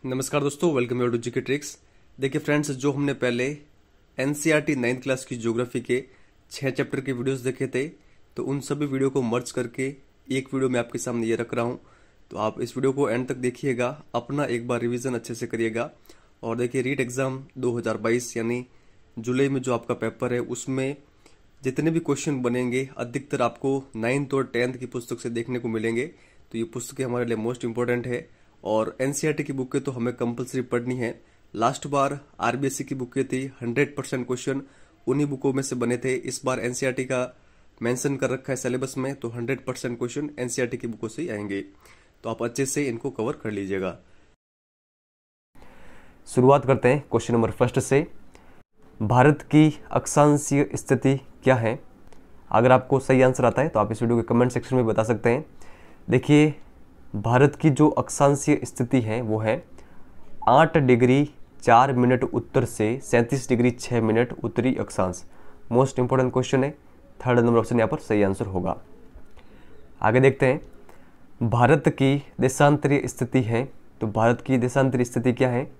नमस्कार दोस्तों, welcome you to GK tricks. देखिए फ्रेंड्स, जो हमने पहले एनसीईआरटी 9th क्लास की ज्योग्राफी के 6 चैप्टर के वीडियोस देखे थे, तो उन सभी वीडियो को मर्ज करके एक वीडियो में आपके सामने ये रख रहा हूँ। तो आप इस वीडियो को एंड तक देखिएगा, अपना एक बार रिवीजन अच्छे से करिएगा। और देखिए रीट एग्जाम 2022 यानी जुलाई में जो आपका पेपर है, उसमें जितने भी क्वेश्चन बनेंगे अधिकतर आपको 9th और 10th की पुस्तक से देखने को मिलेंगे। तो ये पुस्तकें हमारे लिए मोस्ट इंपॉर्टेंट है और एनसीईआरटी की बुकें तो हमें कंपलसरी पढ़नी है। लास्ट बार आरबीएससी की बुकें थी, 100% क्वेश्चन उन्हीं बुकों में से बने थे। इस बार एनसीईआरटी का मेंशन कर रखा है सिलेबस में, तो 100% क्वेश्चन एनसीईआरटी की बुकों से ही आएंगे। तो आप अच्छे से इनको कवर कर लीजिएगा। शुरुआत करते हैं क्वेश्चन नंबर फर्स्ट से। भारत की अक्षांशीय स्थिति क्या है? अगर आपको सही आंसर आता है तो आप इस वीडियो के कमेंट सेक्शन में बता सकते हैं। देखिए, भारत की जो अक्षांशीय स्थिति है वो है 8 डिग्री 4 मिनट उत्तर से 37 डिग्री 6 मिनट उत्तरी अक्षांश। मोस्ट इंपोर्टेंट क्वेश्चन है, थर्ड नंबर ऑप्शन यहाँ पर सही आंसर होगा। आगे देखते हैं, भारत की देशांतरीय स्थिति है। तो भारत की देशांतरीय स्थिति क्या है?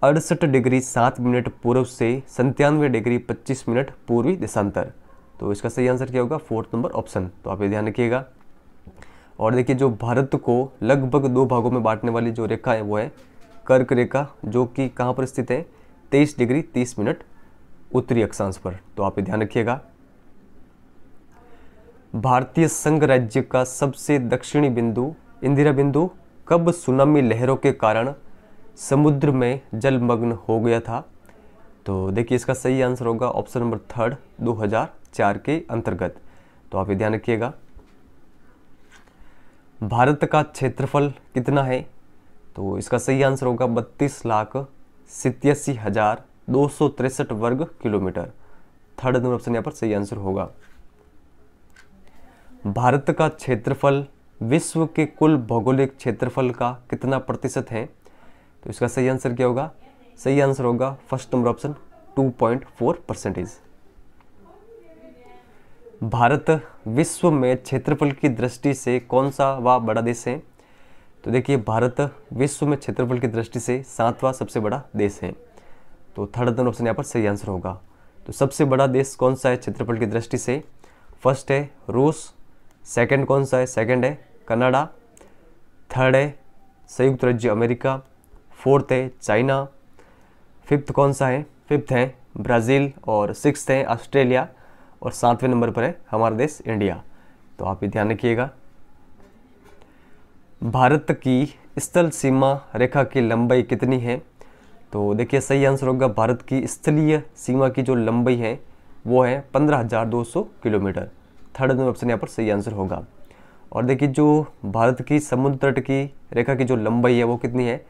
68 डिग्री 7 मिनट पूर्व से 97 डिग्री 25 मिनट पूर्वी देशांतर। तो इसका सही आंसर क्या होगा? Fourth number option. तो आप ये ध्यान रखिएगा। और देखिए, जो भारत को लगभग 2 भागों में बांटने वाली जो रेखा है वो है कर्क रेखा, जो कि कहाँ पर स्थित है? 23 डिग्री 30 मिनट उत्तरी अक्षांश पर। तो आप ये ध्यान रखिएगा। भारतीय संघ राज्य का सबसे दक्षिणी बिंदु इंदिरा बिंदु कब सुनामी लहरों के कारण समुद्र में जलमग्न हो गया था? तो देखिए, इसका सही आंसर होगा ऑप्शन नंबर थर्ड, 2004 के अंतर्गत। तो आप ये ध्यान रखिएगा। भारत का क्षेत्रफल कितना है? तो इसका सही आंसर होगा 32,87,263 वर्ग किलोमीटर। थर्ड नंबर ऑप्शन यहाँ पर सही आंसर होगा। भारत का क्षेत्रफल विश्व के कुल भौगोलिक क्षेत्रफल का कितना प्रतिशत है? तो इसका सही आंसर क्या होगा? सही आंसर होगा फर्स्ट नंबर ऑप्शन, 2.4%। भारत विश्व में क्षेत्रफल की दृष्टि से कौन सा व बड़ा देश है? तो देखिए, भारत विश्व में क्षेत्रफल की दृष्टि से 7वां सबसे बड़ा देश है। तो थर्ड नंबर ऑप्शन यहाँ पर सही आंसर होगा। तो सबसे बड़ा देश कौन सा है क्षेत्रफल की दृष्टि से? फर्स्ट है रूस, सेकंड कौन सा है? सेकंड है कनाडा, थर्ड है संयुक्त राज्य अमेरिका, फोर्थ है चाइना, फिफ्थ कौन सा है? फिफ्थ है ब्राज़ील, और सिक्स्थ है ऑस्ट्रेलिया, और 7वें नंबर पर है हमारा देश इंडिया। तो आप ये ध्यान रखिएगा। भारत की स्थल सीमा रेखा की लंबाई कितनी है? तो देखिए, सही आंसर होगा भारत की स्थलीय सीमा की जो लंबाई है वो है 15,200 किलोमीटर। थर्ड नंबर ऑप्शन यहाँ पर सही आंसर होगा। और देखिए, जो भारत की समुद्र तट की रेखा की जो लंबाई है वो कितनी है?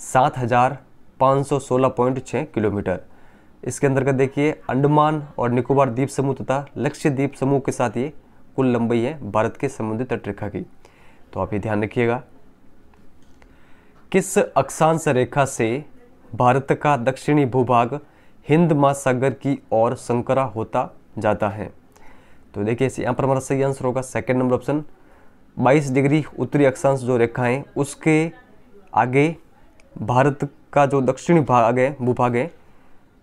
7,516.6 किलोमीटर। इसके अंतर्गत देखिए, अंडमान और निकोबार द्वीप समूह तथा लक्षद्वीप समूह के साथ ये कुल लंबाई है भारत के समुद्री तट रेखा की। तो आप ये ध्यान रखिएगा। किस अक्षांश रेखा से भारत का दक्षिणी भूभाग हिंद महासागर की ओर संकरा होता जाता है? तो देखिए, यहाँ पर हमारा सही आंसर होगा सेकंड नंबर ऑप्शन, 22 डिग्री उत्तरी अक्षांश जो रेखा है उसके आगे भारत का जो दक्षिणी भूभाग है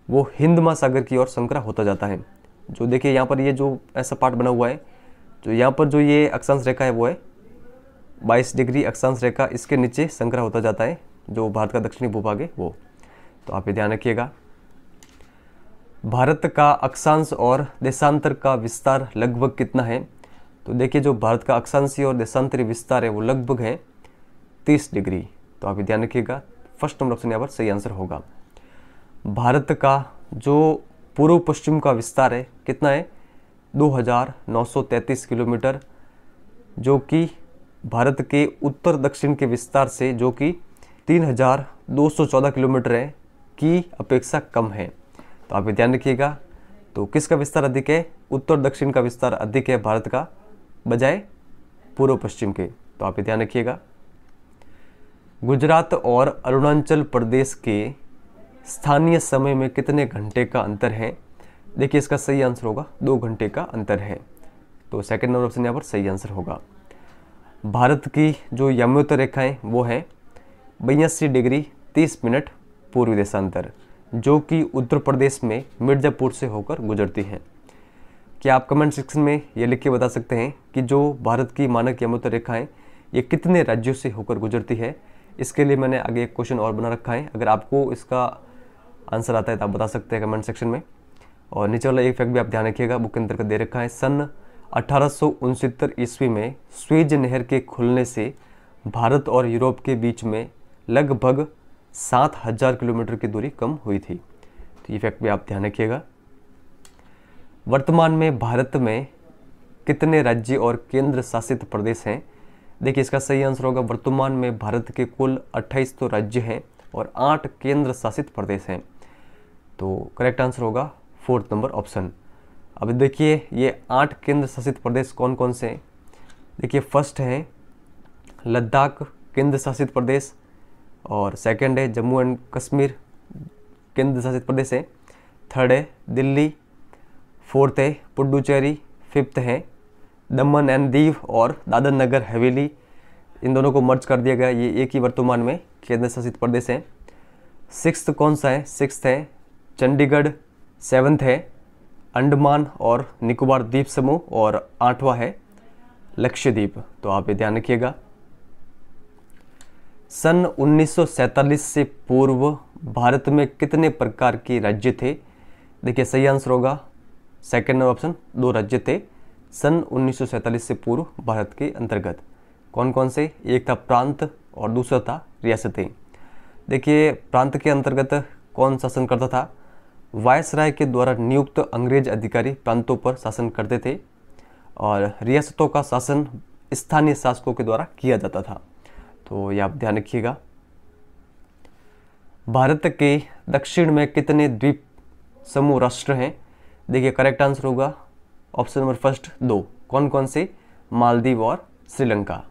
वो हिंद महासागर की ओर संकरा होता जाता है। जो देखिए, यहाँ पर ये जो ऐसा पार्ट बना हुआ है, जो यहाँ पर जो ये अक्षांश रेखा है वो है 22 डिग्री अक्षांश रेखा, इसके नीचे संकरा होता जाता है जो भारत का दक्षिणी भूभाग है वो। तो आप ये ध्यान रखिएगा। भारत का अक्षांश और देशांतर का विस्तार लगभग कितना है? तो देखिए, जो भारत का अक्षांशीय और देशांतरीय विस्तार है वो लगभग है 30 डिग्री। तो आप ये ध्यान रखिएगा। फर्स्ट नंबर ऑप्शन यहाँ पर सही आंसर होगा। भारत का जो पूर्व पश्चिम का विस्तार है कितना है? 2,933 किलोमीटर, जो कि भारत के उत्तर दक्षिण के विस्तार से, जो कि 3,214 किलोमीटर है, की अपेक्षा कम है। तो आप ये ध्यान रखिएगा। तो किसका विस्तार अधिक है? उत्तर दक्षिण का विस्तार अधिक है भारत का बजाय पूर्व पश्चिम के। तो आप ये ध्यान रखिएगा। गुजरात और अरुणाचल प्रदेश के स्थानीय समय में कितने घंटे का अंतर है? देखिए, इसका सही आंसर होगा 2 घंटे का अंतर है। तो सेकंड नंबर ऑप्शन यहाँ पर सही आंसर होगा। भारत की जो यमोत्तर रेखाएं वो है 82 डिग्री 30 मिनट पूर्वी देशांतर, जो कि उत्तर प्रदेश में मिर्ज़ापुर से होकर गुजरती है। क्या आप कमेंट सेक्शन में ये लिख के बता सकते हैं कि जो भारत की मानक यमुना रेखाएं ये कितने राज्यों से होकर गुजरती है? इसके लिए मैंने आगे एक क्वेश्चन और बना रखा है, अगर आपको इसका आंसर आता है तो आप बता सकते हैं कमेंट सेक्शन में। और नीचे वाला एक फैक्ट भी आप ध्यान रखिएगा, बुक के अंतर्गत दे रखा है। सन 1869 ईस्वी में स्वेज नहर के खुलने से भारत और यूरोप के बीच में लगभग 7000 किलोमीटर की दूरी कम हुई थी। तो ये फैक्ट भी आप ध्यान रखिएगा। वर्तमान में भारत में कितने राज्य और केंद्र शासित प्रदेश हैं? देखिए, इसका सही आंसर होगा वर्तमान में भारत के कुल 28 तो राज्य हैं और 8 केंद्र शासित प्रदेश हैं। तो करेक्ट आंसर होगा 4th नंबर ऑप्शन। अब देखिए ये 8 केंद्र शासित प्रदेश कौन कौन से हैं। देखिए, फर्स्ट है लद्दाख केंद्र शासित प्रदेश, और सेकंड है जम्मू एंड कश्मीर केंद्र शासित प्रदेश है, थर्ड है दिल्ली, फोर्थ है पुडुचेरी, फिफ्थ है दमन एंड दीव और दादर नगर हवेली। इन दोनों को मर्ज कर दिया गया, ये एक ही वर्तमान में केंद्र शासित प्रदेश है। सिक्स्थ कौन सा है? सिक्स्थ है चंडीगढ़, सेवन्थ है अंडमान और निकोबार द्वीप समूह, और 8वां है लक्षद्वीप। तो आप ये ध्यान रखिएगा। सन 1947 से पूर्व भारत में कितने प्रकार के राज्य थे? देखिए, सही आंसर होगा सेकंड नंबर ऑप्शन, 2 राज्य थे सन 1947 से पूर्व भारत के अंतर्गत। कौन कौन से? एक था प्रांत और दूसरा था रियासतें। देखिए, प्रांत के अंतर्गत कौन शासन करता था? वायसराय के द्वारा नियुक्त अंग्रेज अधिकारी प्रांतों पर शासन करते थे, और रियासतों का शासन स्थानीय शासकों के द्वारा किया जाता था। तो ये आप ध्यान रखिएगा। भारत के दक्षिण में कितने द्वीप समूह राष्ट्र हैं? देखिए, करेक्ट आंसर होगा ऑप्शन नंबर फर्स्ट, 2। कौन कौन से? मालदीव और श्रीलंका।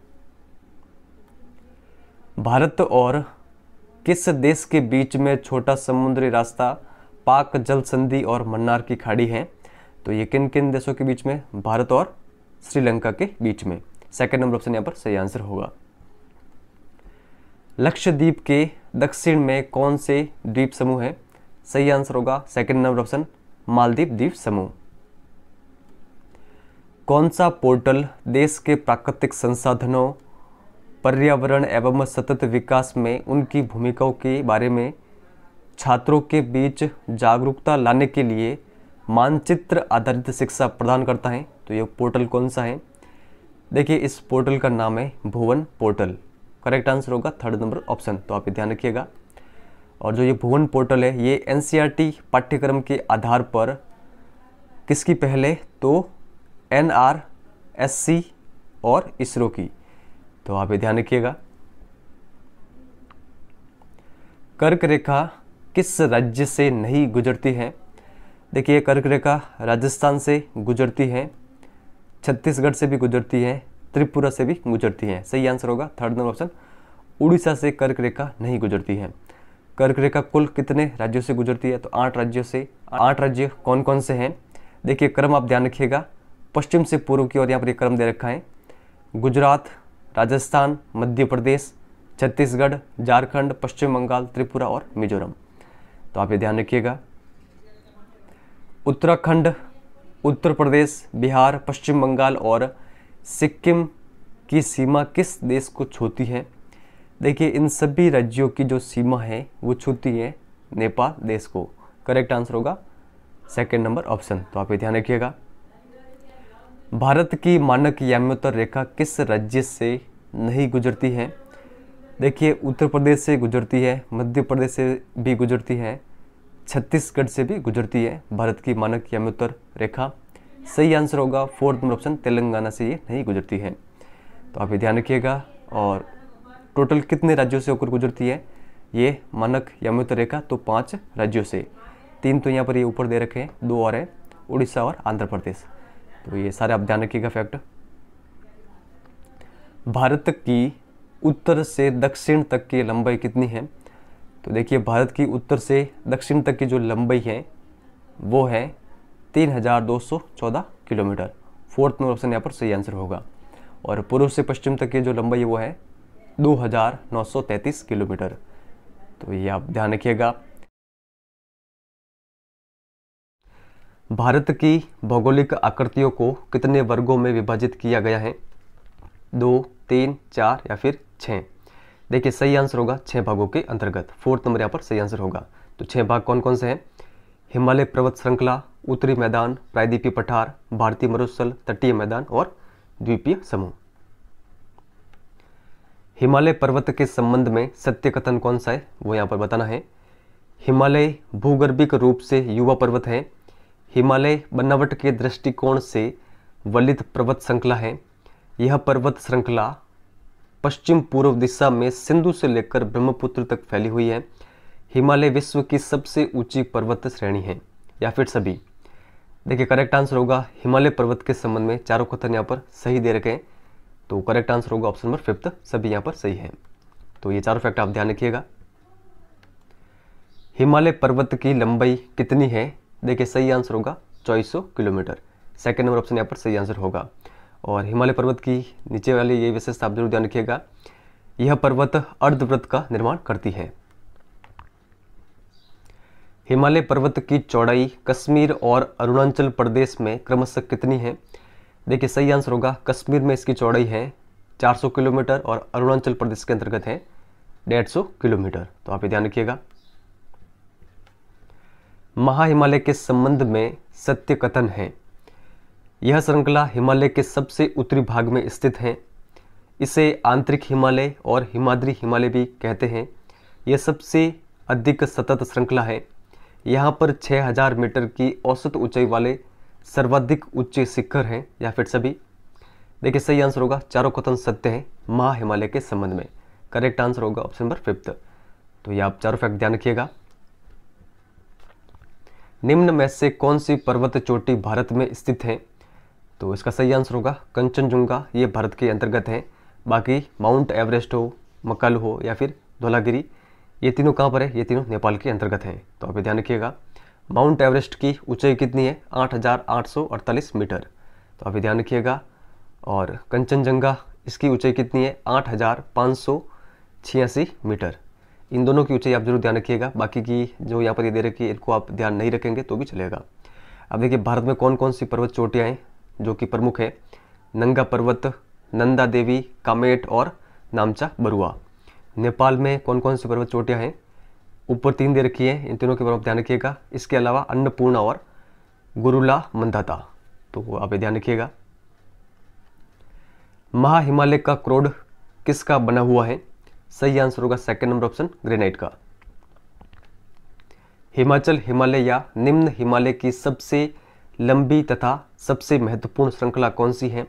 भारत और किस देश के बीच में छोटा समुद्री रास्ता पाक जल संधि और मन्नार की खाड़ी है? तो ये किन किन देशों के बीच में? भारत और श्रीलंका के बीच में। सेकंड नंबर ऑप्शन यहाँ पर सही आंसर होगा। लक्षद्वीप के दक्षिण में कौन से द्वीप समूह है? सही आंसर होगा सेकंड नंबर ऑप्शन, मालदीव द्वीप समूह। कौन सा पोर्टल देश के प्राकृतिक संसाधनों, पर्यावरण एवं सतत विकास में उनकी भूमिकाओं के बारे में छात्रों के बीच जागरूकता लाने के लिए मानचित्र आधारित शिक्षा प्रदान करता है? तो ये पोर्टल कौन सा है? देखिए, इस पोर्टल का नाम है भुवन पोर्टल। करेक्ट आंसर होगा 3rd नंबर ऑप्शन। तो आप ये ध्यान रखिएगा। और जो ये भुवन पोर्टल है ये NCERT पाठ्यक्रम के आधार पर किसकी पहल है? तो NRSC और इसरो की। तो आप ये ध्यान रखिएगा। कर्क रेखा किस राज्य से नहीं गुजरती है? देखिए, कर्क रेखा राजस्थान से गुजरती है, छत्तीसगढ़ से भी गुजरती है, त्रिपुरा से भी गुजरती है। सही आंसर होगा 3rd नंबर ऑप्शन, उड़ीसा से कर्क रेखा नहीं गुजरती है। कर्क रेखा कुल कितने राज्यों से गुजरती है? तो 8 राज्यों से। 8 राज्य कौन कौन से हैं? देखिए, क्रम आप ध्यान रखिएगा, पश्चिम से पूर्व की ओर यहाँ पर ये क्रम दे रखा है। गुजरात, राजस्थान, मध्य प्रदेश, छत्तीसगढ़, झारखंड, पश्चिम बंगाल, त्रिपुरा और मिजोरम। तो आप ये ध्यान रखिएगा। उत्तराखंड, उत्तर प्रदेश, बिहार, पश्चिम बंगाल और सिक्किम की सीमा किस देश को छूती है? देखिए, इन सभी राज्यों की जो सीमा है वो छूती है नेपाल देश को। करेक्ट आंसर होगा सेकंड नंबर ऑप्शन। तो आप ये ध्यान रखिएगा। भारत की मानक याम्योत्तर रेखा किस राज्य से नहीं गुजरती है? देखिए, उत्तर प्रदेश से गुजरती है, मध्य प्रदेश से भी गुजरती है, छत्तीसगढ़ से भी गुजरती है भारत की मानक याम्योत्तर रेखा। सही आंसर होगा 4th नंबर ऑप्शन, तेलंगाना से ये नहीं गुजरती है। तो आप ये ध्यान रखिएगा। और टोटल कितने राज्यों से होकर गुजरती है ये मानक याम्योत्तर रेखा? तो 5 राज्यों से। 3 तो यहाँ पर ये ऊपर दे रखे हैं, 2 और हैं उड़ीसा और आंध्र प्रदेश। तो ये सारे आप ध्यान रखिएगा फैक्ट। भारत की उत्तर से दक्षिण तक की लंबाई कितनी है? तो देखिए, भारत की उत्तर से दक्षिण तक की जो लंबाई है वो है 3214 किलोमीटर। 4th नंबर ऑप्शन यहाँ पर सही आंसर होगा। और पूर्व से पश्चिम तक की जो लंबाई है वो है 2933 किलोमीटर। तो ये आप ध्यान रखिएगा। भारत की भौगोलिक आकृतियों को कितने वर्गों में विभाजित किया गया है? 2, 3, 4 या फिर 6? देखिए सही आंसर होगा 6 भागों के अंतर्गत। 4th नंबर यहाँ पर सही आंसर होगा। तो 6 भाग कौन कौन से हैं? हिमालय पर्वत श्रृंखला, उत्तरी मैदान, प्रायद्वीपीय पठार, भारतीय मरुस्थल, तटीय मैदान और द्वीपीय समूह। हिमालय पर्वत के संबंध में सत्य कथन कौन सा है वो यहाँ पर बताना है। हिमालय भूगर्भिक रूप से युवा पर्वत है। हिमालय बनावट के दृष्टिकोण से वलित पर्वत श्रृंखला है। यह पर्वत श्रृंखला पश्चिम पूर्व दिशा में सिंधु से लेकर ब्रह्मपुत्र तक फैली हुई है। हिमालय विश्व की सबसे ऊंची पर्वत श्रेणी है, या फिर सभी? देखिए करेक्ट आंसर होगा हिमालय पर्वत के संबंध में चारों कथन यहाँ पर सही दे रखे हैं। तो करेक्ट आंसर होगा ऑप्शन नंबर 5th, सभी यहाँ पर सही है। तो ये चारों फैक्ट आप ध्यान रखिएगा। हिमालय पर्वत की लंबाई कितनी है? देखिए सही आंसर होगा 2400 किलोमीटर। 2nd नंबर ऑप्शन यहाँ पर सही आंसर होगा। और हिमालय पर्वत की नीचे वाली ये विशेषता आप जरूर ध्यान रखिएगा, यह पर्वत अर्धवृत्त का निर्माण करती है। हिमालय पर्वत की चौड़ाई कश्मीर और अरुणाचल प्रदेश में क्रमशः कितनी है? देखिए सही आंसर होगा कश्मीर में इसकी चौड़ाई है 400 किलोमीटर और अरुणाचल प्रदेश के अंतर्गत है 150 किलोमीटर। तो आप ये ध्यान रखिएगा। महाहिमालय के संबंध में सत्य कथन है। यह श्रृंखला हिमालय के सबसे उत्तरी भाग में स्थित है। इसे आंतरिक हिमालय और हिमाद्री हिमालय भी कहते हैं। यह सबसे अधिक सतत श्रृंखला है। यहाँ पर 6000 मीटर की औसत ऊंचाई वाले सर्वाधिक ऊंचे शिखर हैं, या फिर सभी? देखिए सही आंसर होगा चारों कथन सत्य हैं महाहिमालय के संबंध में। करेक्ट आंसर होगा ऑप्शन नंबर 5th। तो ये आप चारों फैक्ट ध्यान रखिएगा। निम्न में से कौन सी पर्वत चोटी भारत में स्थित है? तो इसका सही आंसर होगा कंचनजुंगा, ये भारत के अंतर्गत है। बाकी माउंट एवरेस्ट हो, मकालू हो या फिर धौलागिरी, ये तीनों कहाँ पर है? ये तीनों नेपाल के अंतर्गत हैं। तो आप ध्यान रखिएगा। माउंट एवरेस्ट की ऊंचाई कितनी है? 8848 मीटर। तो आप ध्यान रखिएगा। और कंचनजंगा इसकी ऊंचाई कितनी है? 8586 मीटर। इन दोनों की ऊंचाई आप जरूर ध्यान रखिएगा। बाकी की जो यहाँ पर ये दे रखी है इनको आप ध्यान नहीं रखेंगे तो भी चलेगा। अब देखिए भारत में कौन कौन सी पर्वत चोटियाँ हैं जो कि प्रमुख है? नंगा पर्वत, नंदा देवी, कामेट और नामचा बरुआ। नेपाल में कौन कौन सी पर्वत चोटियाँ हैं? ऊपर 3 दे रखी है, इन तीनों के बारे में ध्यान रखिएगा। इसके अलावा अन्नपूर्णा और गुरुला मंदाता। तो आप ध्यान रखिएगा। महाहिमालय का क्रोड किसका बना हुआ है? सही आंसर होगा 2nd नंबर ऑप्शन ग्रेनाइट का। हिमाचल हिमालय या निम्न हिमालय की सबसे लंबी तथा सबसे महत्वपूर्ण श्रृंखला कौन सी है?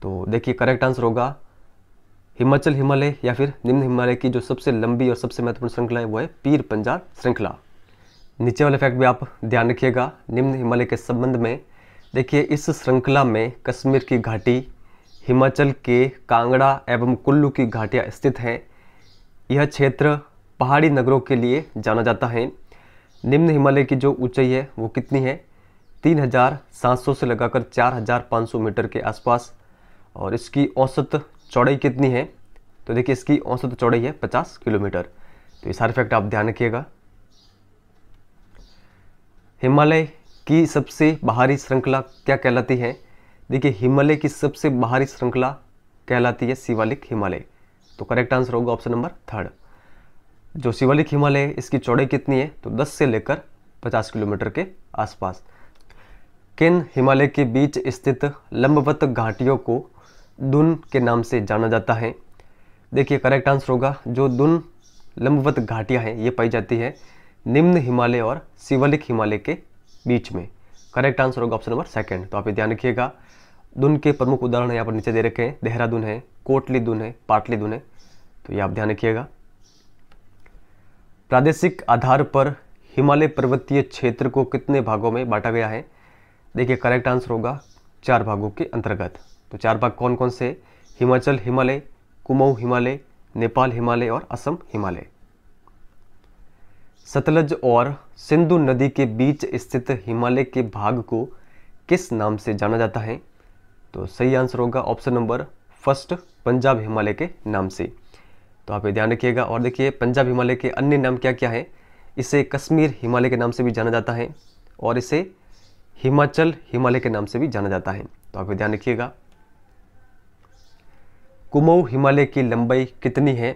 तो देखिए करेक्ट आंसर होगा हिमाचल हिमालय या फिर निम्न हिमालय की जो सबसे लंबी और सबसे महत्वपूर्ण श्रृंखला है वो है पीर पंजाल श्रृंखला। नीचे वाले फैक्ट भी आप ध्यान रखिएगा निम्न हिमालय के संबंध में। देखिए इस श्रृंखला में कश्मीर की घाटी, हिमाचल के कांगड़ा एवं कुल्लू की घाटियाँ स्थित हैं। यह क्षेत्र पहाड़ी नगरों के लिए जाना जाता है। निम्न हिमालय की जो ऊंचाई है वो कितनी है? 3700 से लगाकर 4500 मीटर के आसपास। और इसकी औसत चौड़ाई कितनी है? तो देखिए इसकी औसत चौड़ाई है 50 किलोमीटर। तो ये सारे फैक्ट आप ध्यान रखिएगा। हिमालय की सबसे बाहरी श्रृंखला क्या कहलाती है? देखिए हिमालय की सबसे बाहरी श्रृंखला कहलाती है शिवालिक हिमालय। तो करेक्ट आंसर होगा ऑप्शन नंबर 3rd। जो शिवालिक हिमालय है इसकी चौड़ाई कितनी है? तो 10 से लेकर 50 किलोमीटर के आसपास। किन हिमालय के बीच स्थित लंबवत घाटियों को दुन के नाम से जाना जाता है? देखिए करेक्ट आंसर होगा जो दुन लंबवत घाटियां हैं ये पाई जाती है निम्न हिमालय और शिवालिक हिमालय के बीच में। करेक्ट आंसर होगा ऑप्शन नंबर 2nd। तो आप ये ध्यान रखिएगा। दुन के प्रमुख उदाहरण यहाँ पर नीचे दे रखे हैं। देहरादून है, कोटली दुन है, पाटली दुन है। तो ये आप ध्यान रखिएगा। प्रादेशिक आधार पर हिमालय पर्वतीय क्षेत्र को कितने भागों में बांटा गया है? देखिए करेक्ट आंसर होगा 4 भागों के अंतर्गत। तो 4 भाग कौन कौन से? हिमाचल हिमालय, कुमाऊं हिमालय, नेपाल हिमालय और असम हिमालय। सतलज और सिंधु नदी के बीच स्थित हिमालय के भाग को किस नाम से जाना जाता है? तो सही आंसर होगा option number 1st Punjab Himalaya के नाम से। तो आप ये ध्यान रखिएगा। और देखिए पंजाब हिमालय के अन्य नाम क्या क्या हैं। इसे कश्मीर हिमालय के नाम से भी जाना जाता है और इसे हिमाचल हिमालय के नाम से भी जाना जाता है। तो आप ये ध्यान रखिएगा। कुमाऊं हिमालय की लंबाई कितनी है?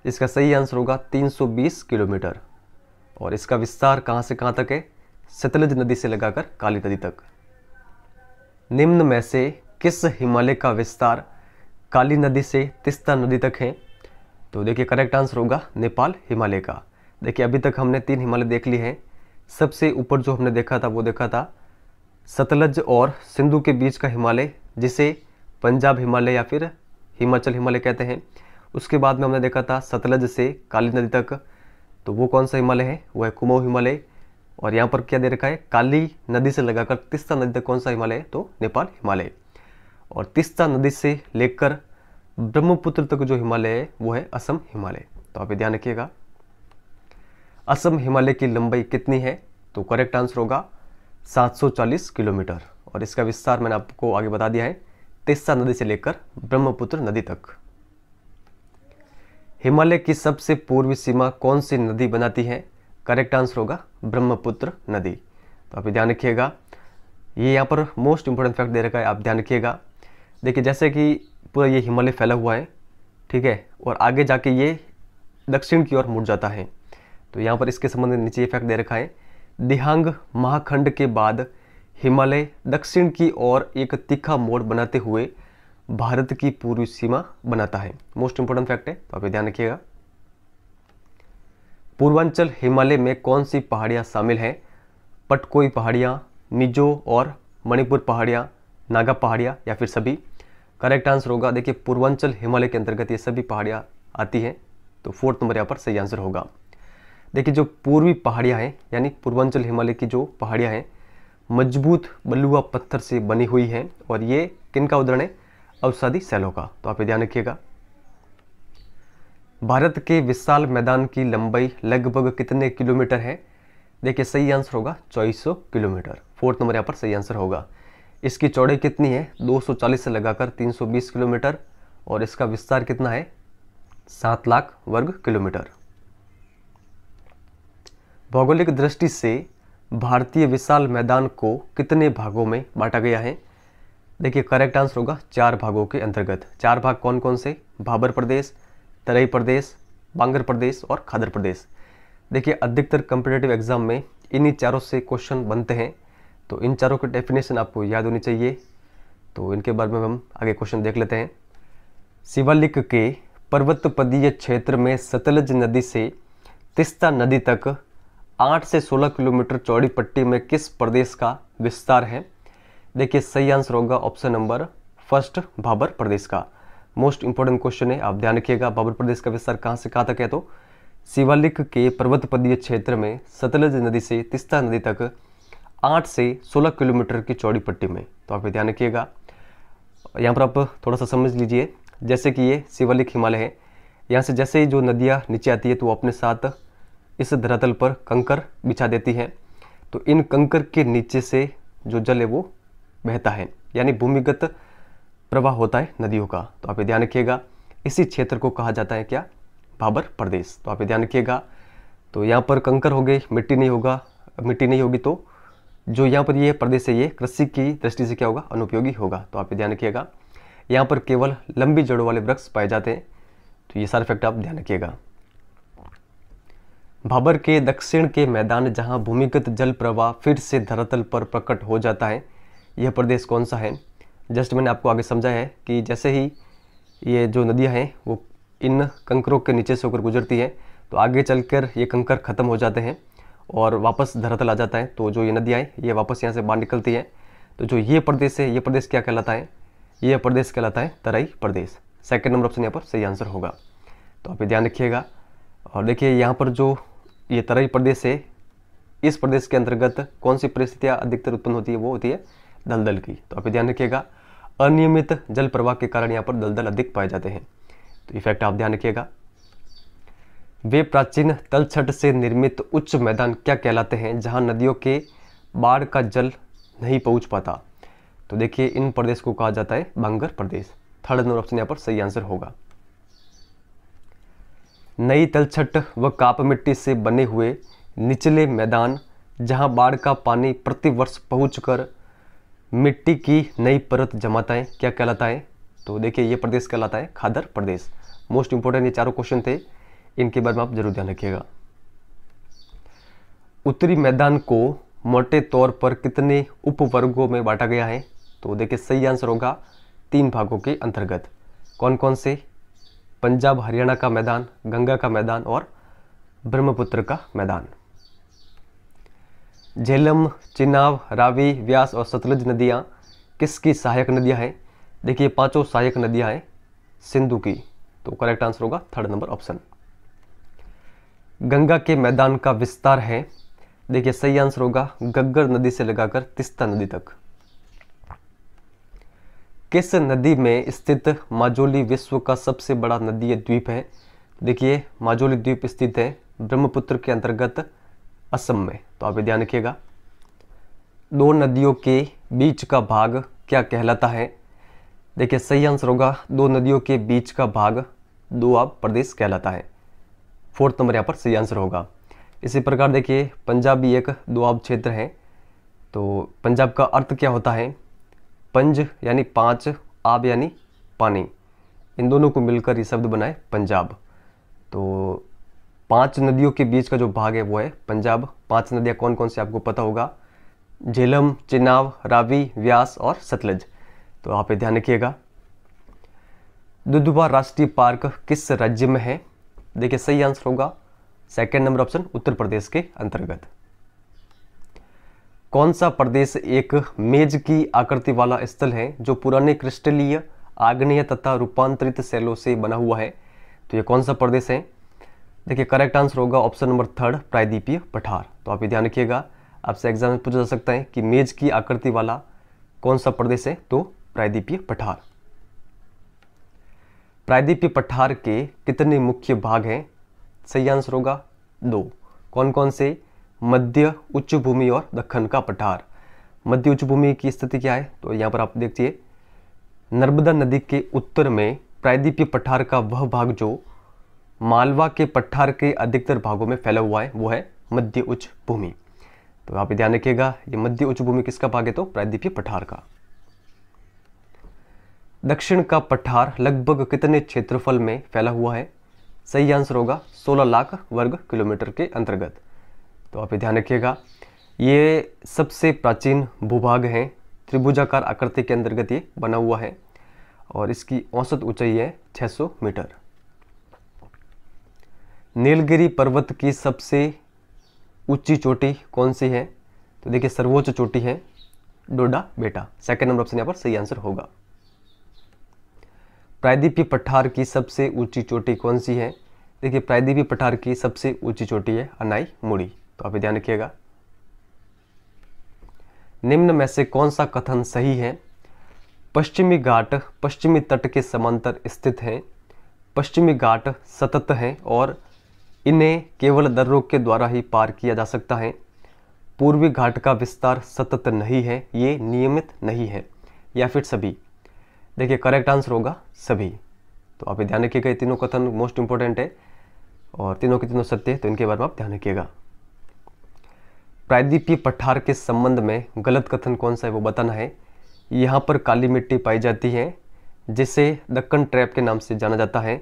इसका सही आंसर होगा 320 किलोमीटर। और इसका विस्तार कहाँ से कहाँ तक है? सतलज नदी से लगाकर काली नदी तक। निम्न में से किस हिमालय का विस्तार काली नदी से तीस्ता नदी तक है? तो देखिए करेक्ट आंसर होगा नेपाल हिमालय का। देखिए अभी तक हमने 3 हिमालय देख लिए हैं। सबसे ऊपर जो हमने देखा था वो देखा था सतलज और सिंधु के बीच का हिमालय, जिसे पंजाब हिमालय या फिर हिमाचल हिमालय कहते हैं। उसके बाद में हमने देखा था सतलज से काली नदी तक, तो वो कौन सा हिमालय है? वो है कुमाऊं हिमालय। और यहाँ पर क्या दे रखा है? काली नदी से लगाकर तीस्ता नदी तक कौन सा हिमालय है? तो नेपाल हिमालय। और तीस्ता नदी से लेकर ब्रह्मपुत्र तक जो हिमालय है वो है असम हिमालय। तो आप ये ध्यान रखिएगा। असम हिमालय की लंबाई कितनी है? तो करेक्ट आंसर होगा 740 किलोमीटर। और इसका विस्तार मैंने आपको आगे बता दिया है, तीस्ता नदी से लेकर ब्रह्मपुत्र नदी तक। हिमालय की सबसे पूर्वी सीमा कौन सी नदी बनाती है? करेक्ट आंसर होगा ब्रह्मपुत्र नदी। तो आप ध्यान रखिएगा। ये यहाँ पर मोस्ट इंपोर्टेंट फैक्ट दे रखा है, आप ध्यान रखिएगा। देखिए जैसे कि पूरा ये हिमालय फैला हुआ है, ठीक है, और आगे जाके ये दक्षिण की ओर मुड़ जाता है। तो यहाँ पर इसके संबंध में नीचे ये फैक्ट दे रखा है, दिहांग महाखंड के बाद हिमालय दक्षिण की ओर एक तीखा मोड़ बनाते हुए भारत की पूर्वी सीमा बनाता है। मोस्ट इंपोर्टेंट फैक्ट है, तो आप ये ध्यान रखिएगा। पूर्वांचल हिमालय में कौन सी पहाड़ियाँ शामिल हैं? पटकोई पहाड़ियाँ, मिजो और मणिपुर पहाड़ियाँ, नागा पहाड़ियाँ या फिर सभी? करेक्ट आंसर होगा देखिए पूर्वांचल हिमालय के अंतर्गत ये सभी पहाड़ियाँ आती हैं। तो 4th नंबर यहाँ पर सही आंसर होगा। देखिए जो पूर्वी पहाड़ियाँ हैं यानी पूर्वांचल हिमालय की जो पहाड़ियाँ हैं मजबूत बलुआ पत्थर से बनी हुई हैं और ये किनका उदाहरण है? अवसादी शैलों का। तो आप ये ध्यान रखिएगा। भारत के विशाल मैदान की लंबाई लगभग कितने किलोमीटर है? देखिए सही आंसर होगा 2400 किलोमीटर। 4th नंबर यहाँ पर सही आंसर होगा। इसकी चौड़ाई कितनी है? 240 से लगाकर 320 किलोमीटर। और इसका विस्तार कितना है? 7 लाख वर्ग किलोमीटर। भौगोलिक दृष्टि से भारतीय विशाल मैदान को कितने भागों में बांटा गया है? देखिए करेक्ट आंसर होगा 4 भागों के अंतर्गत। 4 भाग कौन कौन से? भाबर प्रदेश, तराई प्रदेश, बांगर प्रदेश और खादर प्रदेश। देखिए अधिकतर कॉम्पिटिटिव एग्जाम में इन्हीं चारों से क्वेश्चन बनते हैं, तो इन चारों की डेफिनेशन आपको याद होनी चाहिए। तो इनके बारे में हम आगे क्वेश्चन देख लेते हैं। शिवालिक के पर्वतपदीय क्षेत्र में सतलज नदी से तीस्ता नदी तक 8 से 16 किलोमीटर चौड़ी पट्टी में किस प्रदेश का विस्तार है? देखिए सही आंसर होगा ऑप्शन नंबर फर्स्ट, भाबर प्रदेश का। मोस्ट इंपोर्टेंट क्वेश्चन है, आप ध्यान रखिएगा। भाबर प्रदेश का विस्तार कहाँ से कहाँ तक है? तो शिवालिक के पर्वतपदीय क्षेत्र में सतलज नदी से तीस्ता नदी तक 8 से 16 किलोमीटर की चौड़ी पट्टी में। तो आप ध्यान रखिएगा। यहाँ पर आप थोड़ा सा समझ लीजिए, जैसे कि ये शिवालिक हिमालय है, यहाँ से जैसे ही जो नदियाँ नीचे आती है तो वो अपने साथ इस धरातल पर कंकर बिछा देती हैं। तो इन कंकर के नीचे से जो जल है वो बहता है, यानी भूमिगत प्रवाह होता है नदियों का। तो आप ये ध्यान रखिएगा। इसी क्षेत्र को कहा जाता है क्या? भाबर प्रदेश। तो आप ये ध्यान रखिएगा। तो यहाँ पर कंकर हो गए, मिट्टी नहीं होगी तो जो यहाँ पर ये प्रदेश है ये कृषि की दृष्टि से क्या होगा? अनुपयोगी होगा। तो आप ये ध्यान रखिएगा। यहाँ पर केवल लंबी जड़ों वाले वृक्ष पाए जाते हैं। तो ये सारे फैक्ट आप ध्यान रखिएगा। भाबर के दक्षिण के मैदान जहाँ भूमिगत जल प्रवाह फिर से धरातल पर प्रकट हो जाता है, यह प्रदेश कौन सा है? जस्ट मैंने आपको आगे समझा है कि जैसे ही ये जो नदियाँ हैं वो इन कंकरों के नीचे से होकर गुजरती है तो आगे चलकर ये कंकर खत्म हो जाते हैं और वापस धरातल आ जाता है। तो जो ये नदियाँ हैं ये वापस यहाँ से बाहर निकलती है। तो जो ये प्रदेश है, ये प्रदेश क्या कहलाता है? ये प्रदेश कहलाता है तराई प्रदेश। 2nd नंबर ऑप्शन यहाँ पर सही आंसर होगा। तो आप ये ध्यान रखिएगा। और देखिए यहाँ पर जो ये तराई प्रदेश है, इस प्रदेश के अंतर्गत कौन सी परिस्थितियाँ अधिकतर उत्पन्न होती है? वो होती है दलदल की। तो आप ये ध्यान रखिएगा। अनियमित जल प्रवाह के कारण यहाँ पर दलदल अधिक पाए जाते हैं। तो इफेक्ट आप ध्यान रखिएगा। वे प्राचीन तलछट से निर्मित उच्च मैदान क्या कहलाते हैं जहाँ नदियों के बाढ़ का जल नहीं पहुँच पाता? तो देखिए इन प्रदेश को कहा जाता है बांगर प्रदेश। 3rd नंबर ऑप्शन यहाँ पर सही आंसर होगा। नई तलछट व काप मिट्टी से बने हुए निचले मैदान जहां बाढ़ का पानी प्रतिवर्ष पहुंचकर मिट्टी की नई परत जमाता है, क्या कहलाता है? तो देखिए ये प्रदेश कहलाता है खादर प्रदेश। मोस्ट इंपोर्टेंट ये चारों क्वेश्चन थे, इनके बारे में आप जरूर ध्यान रखिएगा। उत्तरी मैदान को मोटे तौर पर कितने उपवर्गों में बांटा गया है? तो देखिए सही आंसर होगा 3 भागों के अंतर्गत। कौन कौन से? पंजाब हरियाणा का मैदान, गंगा का मैदान और ब्रह्मपुत्र का मैदान। झेलम, चिनाब, रावी, व्यास और सतलज नदियाँ किसकी सहायक नदियाँ हैं? देखिए 5 सहायक नदियाँ हैं सिंधु की, तो करेक्ट आंसर होगा 3rd नंबर ऑप्शन। गंगा के मैदान का विस्तार है, देखिए सही आंसर होगा गग्गर नदी से लगाकर तीस्ता नदी तक। किस नदी में स्थित माजुली विश्व का सबसे बड़ा नदीय द्वीप है? देखिए माजुली द्वीप स्थित है ब्रह्मपुत्र के अंतर्गत असम में, तो आप ध्यान रखिएगा। 2 नदियों के बीच का भाग क्या कहलाता है? देखिए सही आंसर होगा 2 नदियों के बीच का भाग दोआब प्रदेश कहलाता है। 4th नंबर यहाँ पर सही आंसर होगा। इसी प्रकार देखिए पंजाब भी एक दोआब क्षेत्र है, तो पंजाब का अर्थ क्या होता है? पंज यानी 5, आब यानी पानी, इन दोनों को मिलकर ये शब्द बना है पंजाब। तो 5 नदियों के बीच का जो भाग है वो है पंजाब। 5 नदियाँ कौन कौन सी आपको पता होगा? झेलम, चिनाब, रावी, व्यास और सतलज, तो आप ये ध्यान रखिएगा। दुधवा राष्ट्रीय पार्क किस राज्य में है? देखिए सही आंसर होगा 2nd number option, Uttar Pradesh के अंतर्गत। कौन सा प्रदेश एक मेज की आकृति वाला स्थल है जो पुराने क्रिस्टलीय, आग्नेय तथा रूपांतरित शैलों से बना हुआ है? तो ये कौन सा प्रदेश है? देखिए करेक्ट आंसर होगा ऑप्शन नंबर 3rd, प्रायद्वीपीय पठार। तो आप ये ध्यान रखिएगा, आपसे एग्जाम में पूछा जा सकता है कि मेज की आकृति वाला कौन सा प्रदेश है? तो प्रायद्वीपीय पठार। प्रायद्वीपीय पठार के कितने मुख्य भाग हैं? सही आंसर होगा 2। कौन कौन से? मध्य उच्च भूमि और दक्कन का पठार। मध्य उच्च भूमि की स्थिति क्या है? तो यहाँ पर आप देखिए नर्मदा नदी के उत्तर में प्रायद्वीपीय पठार का वह भाग जो मालवा के पठार के अधिकतर भागों में फैला हुआ है वो है मध्य उच्च भूमि। तो आप ध्यान रखिएगा, ये मध्य उच्च भूमि किसका भाग है? तो प्रायद्वीपीय पठार का। दक्षिण का पठार लगभग कितने क्षेत्रफल में फैला हुआ है? सही आंसर होगा 16 लाख वर्ग किलोमीटर के अंतर्गत। तो आप ध्यान रखिएगा, ये सबसे प्राचीन भूभाग है, त्रिभुजाकार आकृति के अंतर्गत ये बना हुआ है और इसकी औसत ऊंचाई है 600 मीटर। नीलगिरी पर्वत की सबसे ऊंची चोटी कौन सी है? तो देखिए सर्वोच्च चोटी है डोडा बेटा। 2nd नंबर ऑप्शन यहाँ पर सही आंसर होगा। प्रायद्वीपीय पठार की सबसे ऊंची चोटी कौन सी है? देखिए प्रायद्वीपीय पठार की सबसे ऊंची चोटी है अनाई मुड़ी। तो आप ध्यान रखिएगा। निम्न में से कौन सा कथन सही है? पश्चिमी घाट पश्चिमी तट के समांतर स्थित हैं। पश्चिमी घाट सतत हैं और इन्हें केवल दर्रों के द्वारा ही पार किया जा सकता है। पूर्वी घाट का विस्तार सतत नहीं है, ये नियमित नहीं है, या फिर सभी? देखिए करेक्ट आंसर होगा सभी। तो आप ध्यान रखिएगा, ये तीनों कथन मोस्ट इंपॉर्टेंट है और तीनों के तीनों सत्य है, तो इनके बारे में आप ध्यान रखिएगा। प्रायद्वीपीय पठार के संबंध में गलत कथन कौन सा है वो बताना है। यहाँ पर काली मिट्टी पाई जाती है जिसे दक्कन ट्रैप के नाम से जाना जाता है।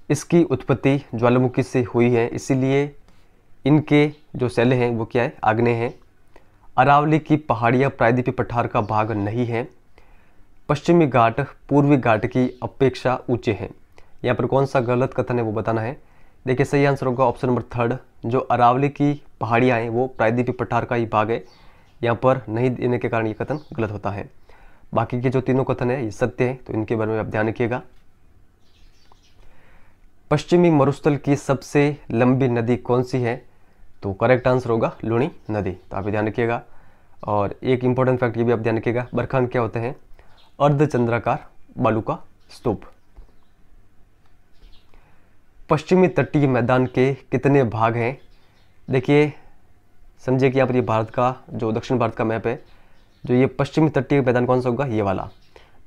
इसकी उत्पत्ति ज्वालामुखी से हुई है, इसीलिए इनके जो शैले हैं वो क्या है? आग्नेय हैं। अरावली की पहाड़ियाँ प्रायद्वीपीय पठार का भाग नहीं है। पश्चिमी घाट पूर्वी घाट की अपेक्षा ऊंचे हैं। यहाँ पर कौन सा गलत कथन है वो बताना है। देखिए सही आंसर होगा ऑप्शन नंबर 3rd, जो अरावली की पहाड़ियाँ हैं वो प्रायद्वीपीय पठार का ही भाग है। यहाँ पर नहीं देने के कारण ये कथन गलत होता है। बाकी के जो तीनों कथन है ये सत्य है, तो इनके बारे में आप ध्यान रखिएगा। पश्चिमी मरुस्थल की सबसे लंबी नदी कौन सी है? तो करेक्ट आंसर होगा लुणी नदी। तो आप ध्यान रखिएगा। और एक इंपॉर्टेंट फैक्ट ये भी आप ध्यान रखिएगा, बरखान क्या होते हैं? अर्धचंद्राकार बालू का स्तूप। पश्चिमी तटीय मैदान के कितने भाग हैं? देखिए समझिए कि यहाँ पर ये भारत का जो दक्षिण भारत का मैप है, जो ये पश्चिमी तटीय मैदान कौन सा होगा? ये वाला।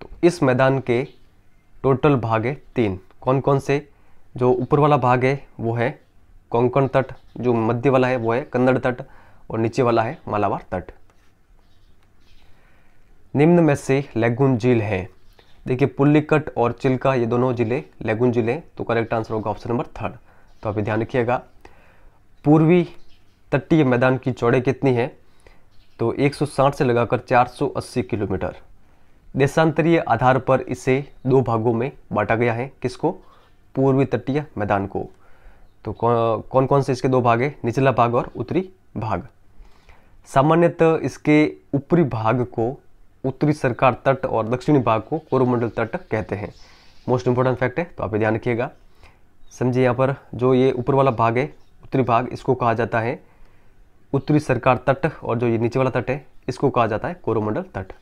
तो इस मैदान के टोटल भाग है 3। कौन कौन से? जो ऊपर वाला भाग है वो है कोंकण तट, जो मध्य वाला है वो है कन्नड़ तट, और नीचे वाला है मालाबार तट। निम्न में से लैगून झील है। देखिए पुल्लिकट और चिल्का ये दोनों जिले लैगून जिले, तो करेक्ट आंसर होगा ऑप्शन नंबर 3। तो आप ध्यान रखिएगा। पूर्वी तटीय मैदान की चौड़ाई कितनी है? तो 160 से लगाकर 480 किलोमीटर। देशांतरीय आधार पर इसे 2 भागों में बांटा गया है। किसको? पूर्वी तटीय मैदान को। तो कौन कौन से इसके 2 भाग है? निचला भाग और उत्तरी भाग। सामान्यतः इसके ऊपरी भाग को उत्तरी सरकार तट और दक्षिणी भाग को कोरोमंडल तट कहते हैं। मोस्ट इंपॉर्टेंट फैक्ट है, तो आप ध्यान रखिएगा। समझिए यहाँ पर जो ये ऊपर वाला भाग है उत्तरी भाग, इसको कहा जाता है उत्तरी सरकार तट, और जो ये नीचे वाला तट है इसको कहा जाता है कोरोमंडल तट।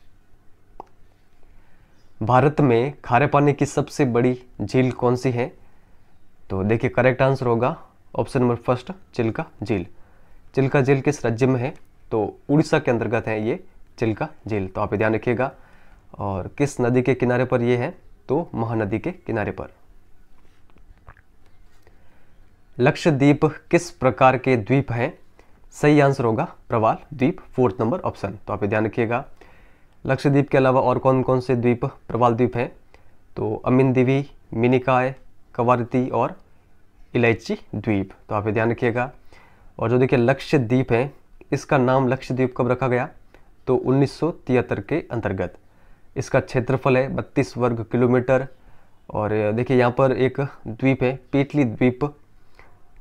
भारत में खारे पानी की सबसे बड़ी झील कौन सी है? तो देखिए करेक्ट आंसर होगा ऑप्शन नंबर 1 चिल्का झील। चिल्का झील किस राज्य में है? तो उड़ीसा के अंतर्गत है ये चिल्का झील। तो आप ध्यान रखिएगा। और किस नदी के किनारे पर ये है? तो महानदी के किनारे पर। लक्षद्वीप किस प्रकार के द्वीप हैं? सही आंसर होगा प्रवाल द्वीप, 4th नंबर ऑप्शन। तो आप ध्यान रखिएगा। लक्षद्वीप के अलावा और कौन कौन से द्वीप प्रवाल द्वीप हैं? तो अमिनदीवी, मिनिकॉय, कवारती और इलायची द्वीप। तो आप ध्यान रखिएगा। और जो देखिए लक्षद्वीप है, इसका नाम लक्षद्वीप कब रखा गया? तो 1973 के अंतर्गत। इसका क्षेत्रफल है 32 वर्ग किलोमीटर। और देखिए यहाँ पर एक द्वीप है पीटली द्वीप,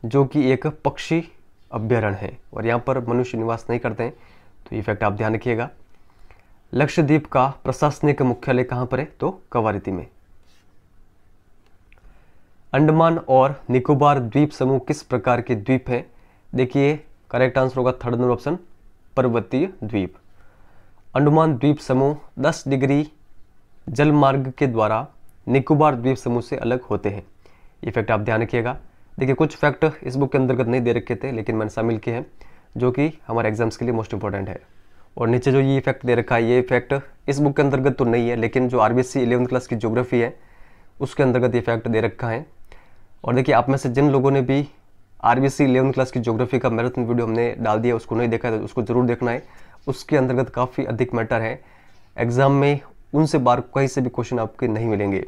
जो कि एक पक्षी अभ्यारण्य है और यहाँ पर मनुष्य निवास नहीं करते हैं। तो ये फैक्ट आप ध्यान रखिएगा। लक्षद्वीप का प्रशासनिक मुख्यालय कहाँ पर है? तो कवारती में। अंडमान और निकोबार द्वीप समूह किस प्रकार के द्वीप हैं? देखिए करेक्ट आंसर होगा 3rd नंबर ऑप्शन पर्वतीय द्वीप। अंडमान द्वीप समूह 10 डिग्री जलमार्ग के द्वारा निकोबार द्वीप समूह से अलग होते हैं। ये फैक्ट आप ध्यान रखिएगा। देखिए कुछ फैक्ट इस बुक के अंतर्गत नहीं दे रखे थे, लेकिन मैंने शामिल किए हैं जो कि हमारे एग्जाम्स के लिए मोस्ट इंपॉर्टेंट है। और नीचे जो ये फैक्ट दे रखा है, ये फैक्ट इस बुक के अंतर्गत तो नहीं है, लेकिन जो आरबीसी 11th क्लास की ज्योग्राफी है उसके अंतर्गत ये फैक्ट दे रखा है। और देखिए आप में से जिन लोगों ने भी आरबीसी 11th क्लास की ज्योग्राफी का मैराथन वीडियो हमने डाल दिया, उसको नहीं देखा है तो उसको जरूर देखना है। उसके अंतर्गत काफ़ी अधिक मैटर है। एग्जाम में उनसे बार कहीं से भी क्वेश्चन आपके नहीं मिलेंगे।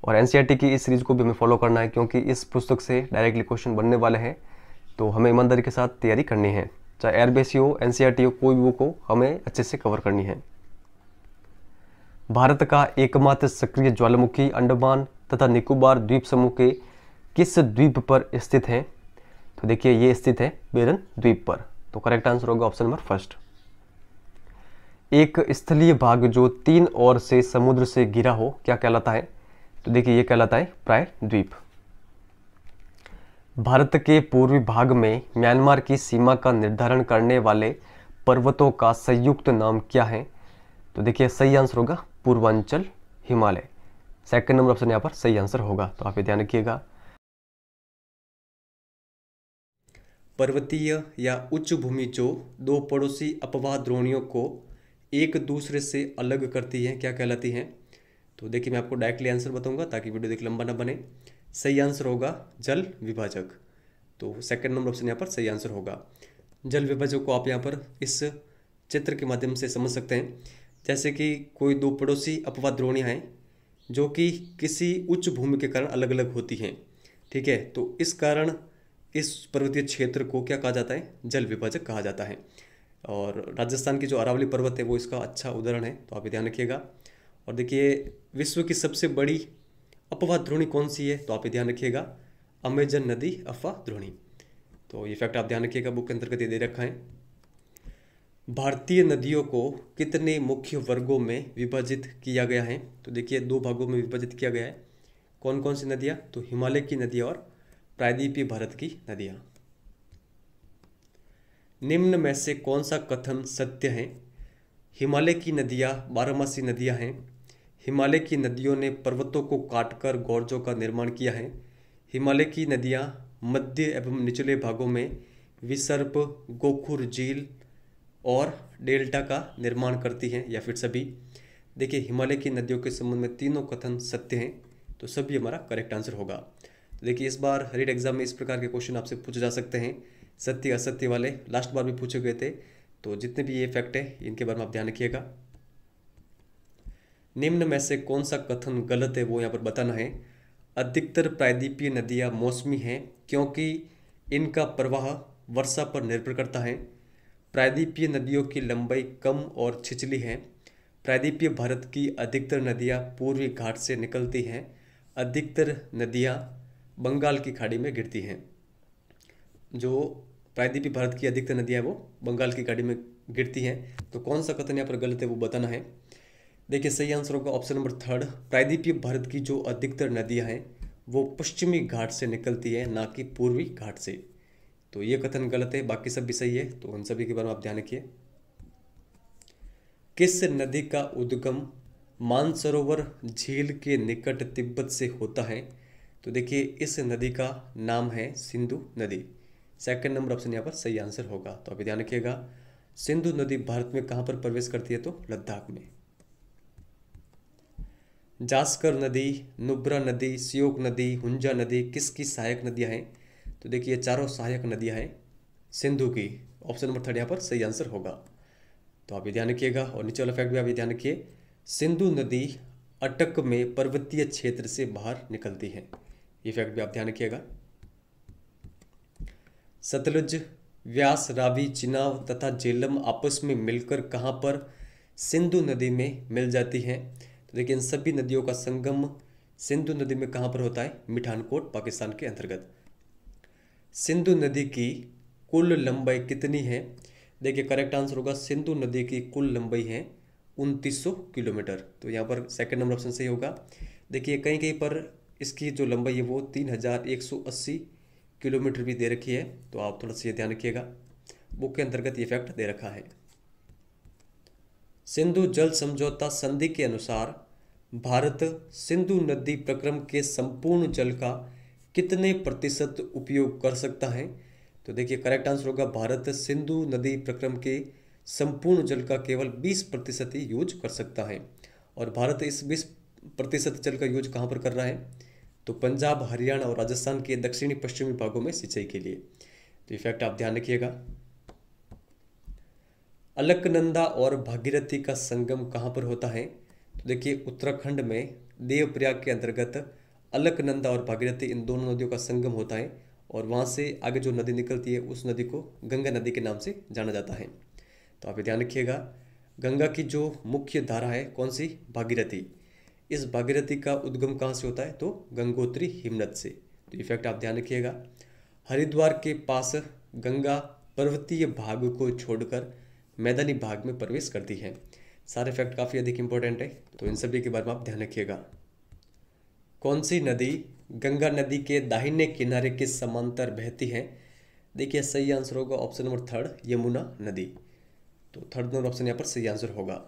और एनसीईआरटी की इस सीरीज को भी हमें फॉलो करना है, क्योंकि इस पुस्तक से डायरेक्टली क्वेश्चन बनने वाले हैं। तो हमें ईमानदारी के साथ तैयारी करनी है, चाहे एयरबेस हो, एनसीईआरटी हो, कोई भी बुक हो, हमें अच्छे से कवर करनी है। भारत का एकमात्र सक्रिय ज्वालामुखी अंडमान तथा निकोबार द्वीप समूह के किस द्वीप पर स्थित है? तो देखिए ये स्थित है बेरन द्वीप पर। तो करेक्ट आंसर होगा ऑप्शन नंबर 1। एक स्थलीय भाग जो 3 ओर से समुद्र से घिरा हो क्या कहलाता है? तो देखिए ये कहलाता है प्राय द्वीप। भारत के पूर्वी भाग में म्यांमार की सीमा का निर्धारण करने वाले पर्वतों का संयुक्त नाम क्या है? तो देखिए सही आंसर होगा Purvanchal Himalaya. 2nd number option यहाँ पर सही आंसर होगा। तो आप ध्यान रखिएगा। पर्वतीय या उच्च भूमि जो 2 पड़ोसी अपवाह द्रोणियों को एक दूसरे से अलग करती हैं क्या कहलाती हैं? तो देखिए मैं आपको डायरेक्टली आंसर बताऊंगा ताकि वीडियो देख लंबा ना बने। सही आंसर होगा जल विभाजक। तो 2nd नंबर ऑप्शन यहाँ पर सही आंसर होगा। जल विभाजक को आप यहाँ पर इस चित्र के माध्यम से समझ सकते हैं। जैसे कि कोई 2 पड़ोसी अपवाह द्रोणियाँ हैं जो कि किसी उच्च भूमि के कारण अलग अलग होती हैं, ठीक है। तो इस कारण इस पर्वतीय क्षेत्र को क्या कहा जाता है? जल विभाजक कहा जाता है। और राजस्थान की जो अरावली पर्वत है वो इसका अच्छा उदाहरण है। तो आप ध्यान रखिएगा। और देखिए विश्व की सबसे बड़ी अपवाह द्रोणी कौन सी है? तो आप ध्यान रखिएगा अमेजन नदी अपवाह द्रोणी। तो ये फैक्ट आप ध्यान रखिएगा, बुक के अंतर्गत ये दे रखा है। भारतीय नदियों को कितने मुख्य वर्गों में विभाजित किया गया है? तो देखिए 2 भागों में विभाजित किया गया है। कौन कौन सी नदियाँ? तो हिमालय की नदियाँ और प्रायद्वीपीय भारत की नदियाँ। निम्न में से कौन सा कथन सत्य है? हिमालय की नदियाँ बारहमासी नदियाँ हैं। हिमालय की नदियों ने पर्वतों को काटकर गॉर्जों का निर्माण किया है। हिमालय की नदियाँ मध्य एवं निचले भागों में विसर्प, गोखुर झील और डेल्टा का निर्माण करती हैं, या फिर सभी। देखिए हिमालय की नदियों के संबंध में तीनों कथन सत्य हैं, तो सभी हमारा करेक्ट आंसर होगा। तो देखिए इस बार रीट एग्जाम में इस प्रकार के क्वेश्चन आपसे पूछे जा सकते हैं, सत्य असत्य वाले। लास्ट बार भी पूछे गए थे। तो जितने भी ये फैक्ट है इनके बारे में आप ध्यान रखिएगा। निम्न में से कौन सा कथन गलत है वो यहाँ पर बताना है। अधिकतर प्रायद्वीपीय नदियाँ मौसमी हैं क्योंकि इनका प्रवाह वर्षा पर निर्भर करता है। प्रायद्वीपीय नदियों की लंबाई कम और छिछली है। प्रायद्वीपीय भारत की अधिकतर नदियाँ पूर्वी घाट से निकलती हैं। अधिकतर नदियाँ बंगाल की खाड़ी में गिरती हैं। जो प्रायद्वीपीय भारत की अधिकतर नदियाँ वो बंगाल की खाड़ी में गिरती हैं। तो कौन सा कथन यहाँ पर गलत है वो बताना है। देखिए सही आंसर होगा ऑप्शन नंबर 3। प्रायद्वीपीय भारत की जो अधिकतर नदियाँ हैं वो पश्चिमी घाट से निकलती है, ना कि पूर्वी घाट से। तो ये कथन गलत है, बाकी सब भी सही है। तो उन सभी के बारे में आप ध्यान रखिए। किस नदी का उद्गम मानसरोवर झील के निकट तिब्बत से होता है। तो देखिए इस नदी का नाम है सिंधु नदी। सेकंड नंबर ऑप्शन यहाँ पर सही आंसर होगा। तो अभी ध्यान रखिएगा, सिंधु नदी भारत में कहाँ पर प्रवेश करती है, तो लद्दाख में। जास्कर नदी, नुब्रा नदी, श्योक नदी, हुंजा नदी किसकी सहायक नदियाँ हैं। तो देखिए ये चारों सहायक नदियाँ हैं सिंधु की। ऑप्शन नंबर 3 यहाँ पर सही आंसर होगा। तो आप ये ध्यान रखिएगा। और नीचे वाला फैक्ट भी आप ये ध्यान रखिए, सिंधु नदी अटक में पर्वतीय क्षेत्र से बाहर निकलती है। ये फैक्ट भी आप ध्यान रखिएगा। सतलुज, व्यास, रावी, चिनाब तथा झेलम आपस में मिलकर कहाँ पर सिंधु नदी में मिल जाती हैं। तो देखिए इन सभी नदियों का संगम सिंधु नदी में कहाँ पर होता है, मिठानकोट पाकिस्तान के अंतर्गत। सिंधु नदी की कुल लंबाई कितनी है। देखिए करेक्ट आंसर होगा, सिंधु नदी की कुल लंबाई है 2900 किलोमीटर। तो यहाँ पर सेकंड नंबर ऑप्शन सही होगा। देखिए कहीं कहीं पर इसकी जो लंबाई है वो 3180 किलोमीटर भी दे रखी है। तो आप थोड़ा सा ये ध्यान रखिएगा, बुक के अंतर्गत ये फैक्ट दे रखा है। सिंधु जल समझौता संधि के अनुसार भारत सिंधु नदी प्रक्रम के संपूर्ण जल का कितने प्रतिशत उपयोग कर सकता है। तो देखिए करेक्ट आंसर होगा, भारत सिंधु नदी प्रक्रम के संपूर्ण जल का केवल 20% ही यूज कर सकता है। और भारत इस 20% जल का यूज कहाँ पर कर रहा है, तो पंजाब, हरियाणा और राजस्थान के दक्षिणी पश्चिमी भागों में सिंचाई के लिए। तो ये फैक्ट आप ध्यान रखिएगा। अलकनंदा और भागीरथी का संगम कहाँ पर होता है। तो देखिए उत्तराखंड में देवप्रयाग के अंतर्गत अलकनंदा और भागीरथी इन दोनों नदियों का संगम होता है। और वहाँ से आगे जो नदी निकलती है उस नदी को गंगा नदी के नाम से जाना जाता है। तो आप ध्यान रखिएगा, गंगा की जो मुख्य धारा है कौन सी, भागीरथी। इस भागीरथी का उद्गम कहाँ से होता है, तो गंगोत्री हिमनद से। तो ये फैक्ट आप ध्यान रखिएगा। हरिद्वार के पास गंगा पर्वतीय भाग को छोड़कर मैदानी भाग में प्रवेश करती है। सारे फैक्ट काफ़ी अधिक इंपॉर्टेंट है। तो इन सभी के बारे में आप ध्यान रखिएगा। कौन सी नदी गंगा नदी के दाहिने किनारे के समांतर बहती है। देखिए सही आंसर होगा ऑप्शन नंबर 3, यमुना नदी। तो थर्ड नंबर ऑप्शन यहाँ पर सही आंसर होगा।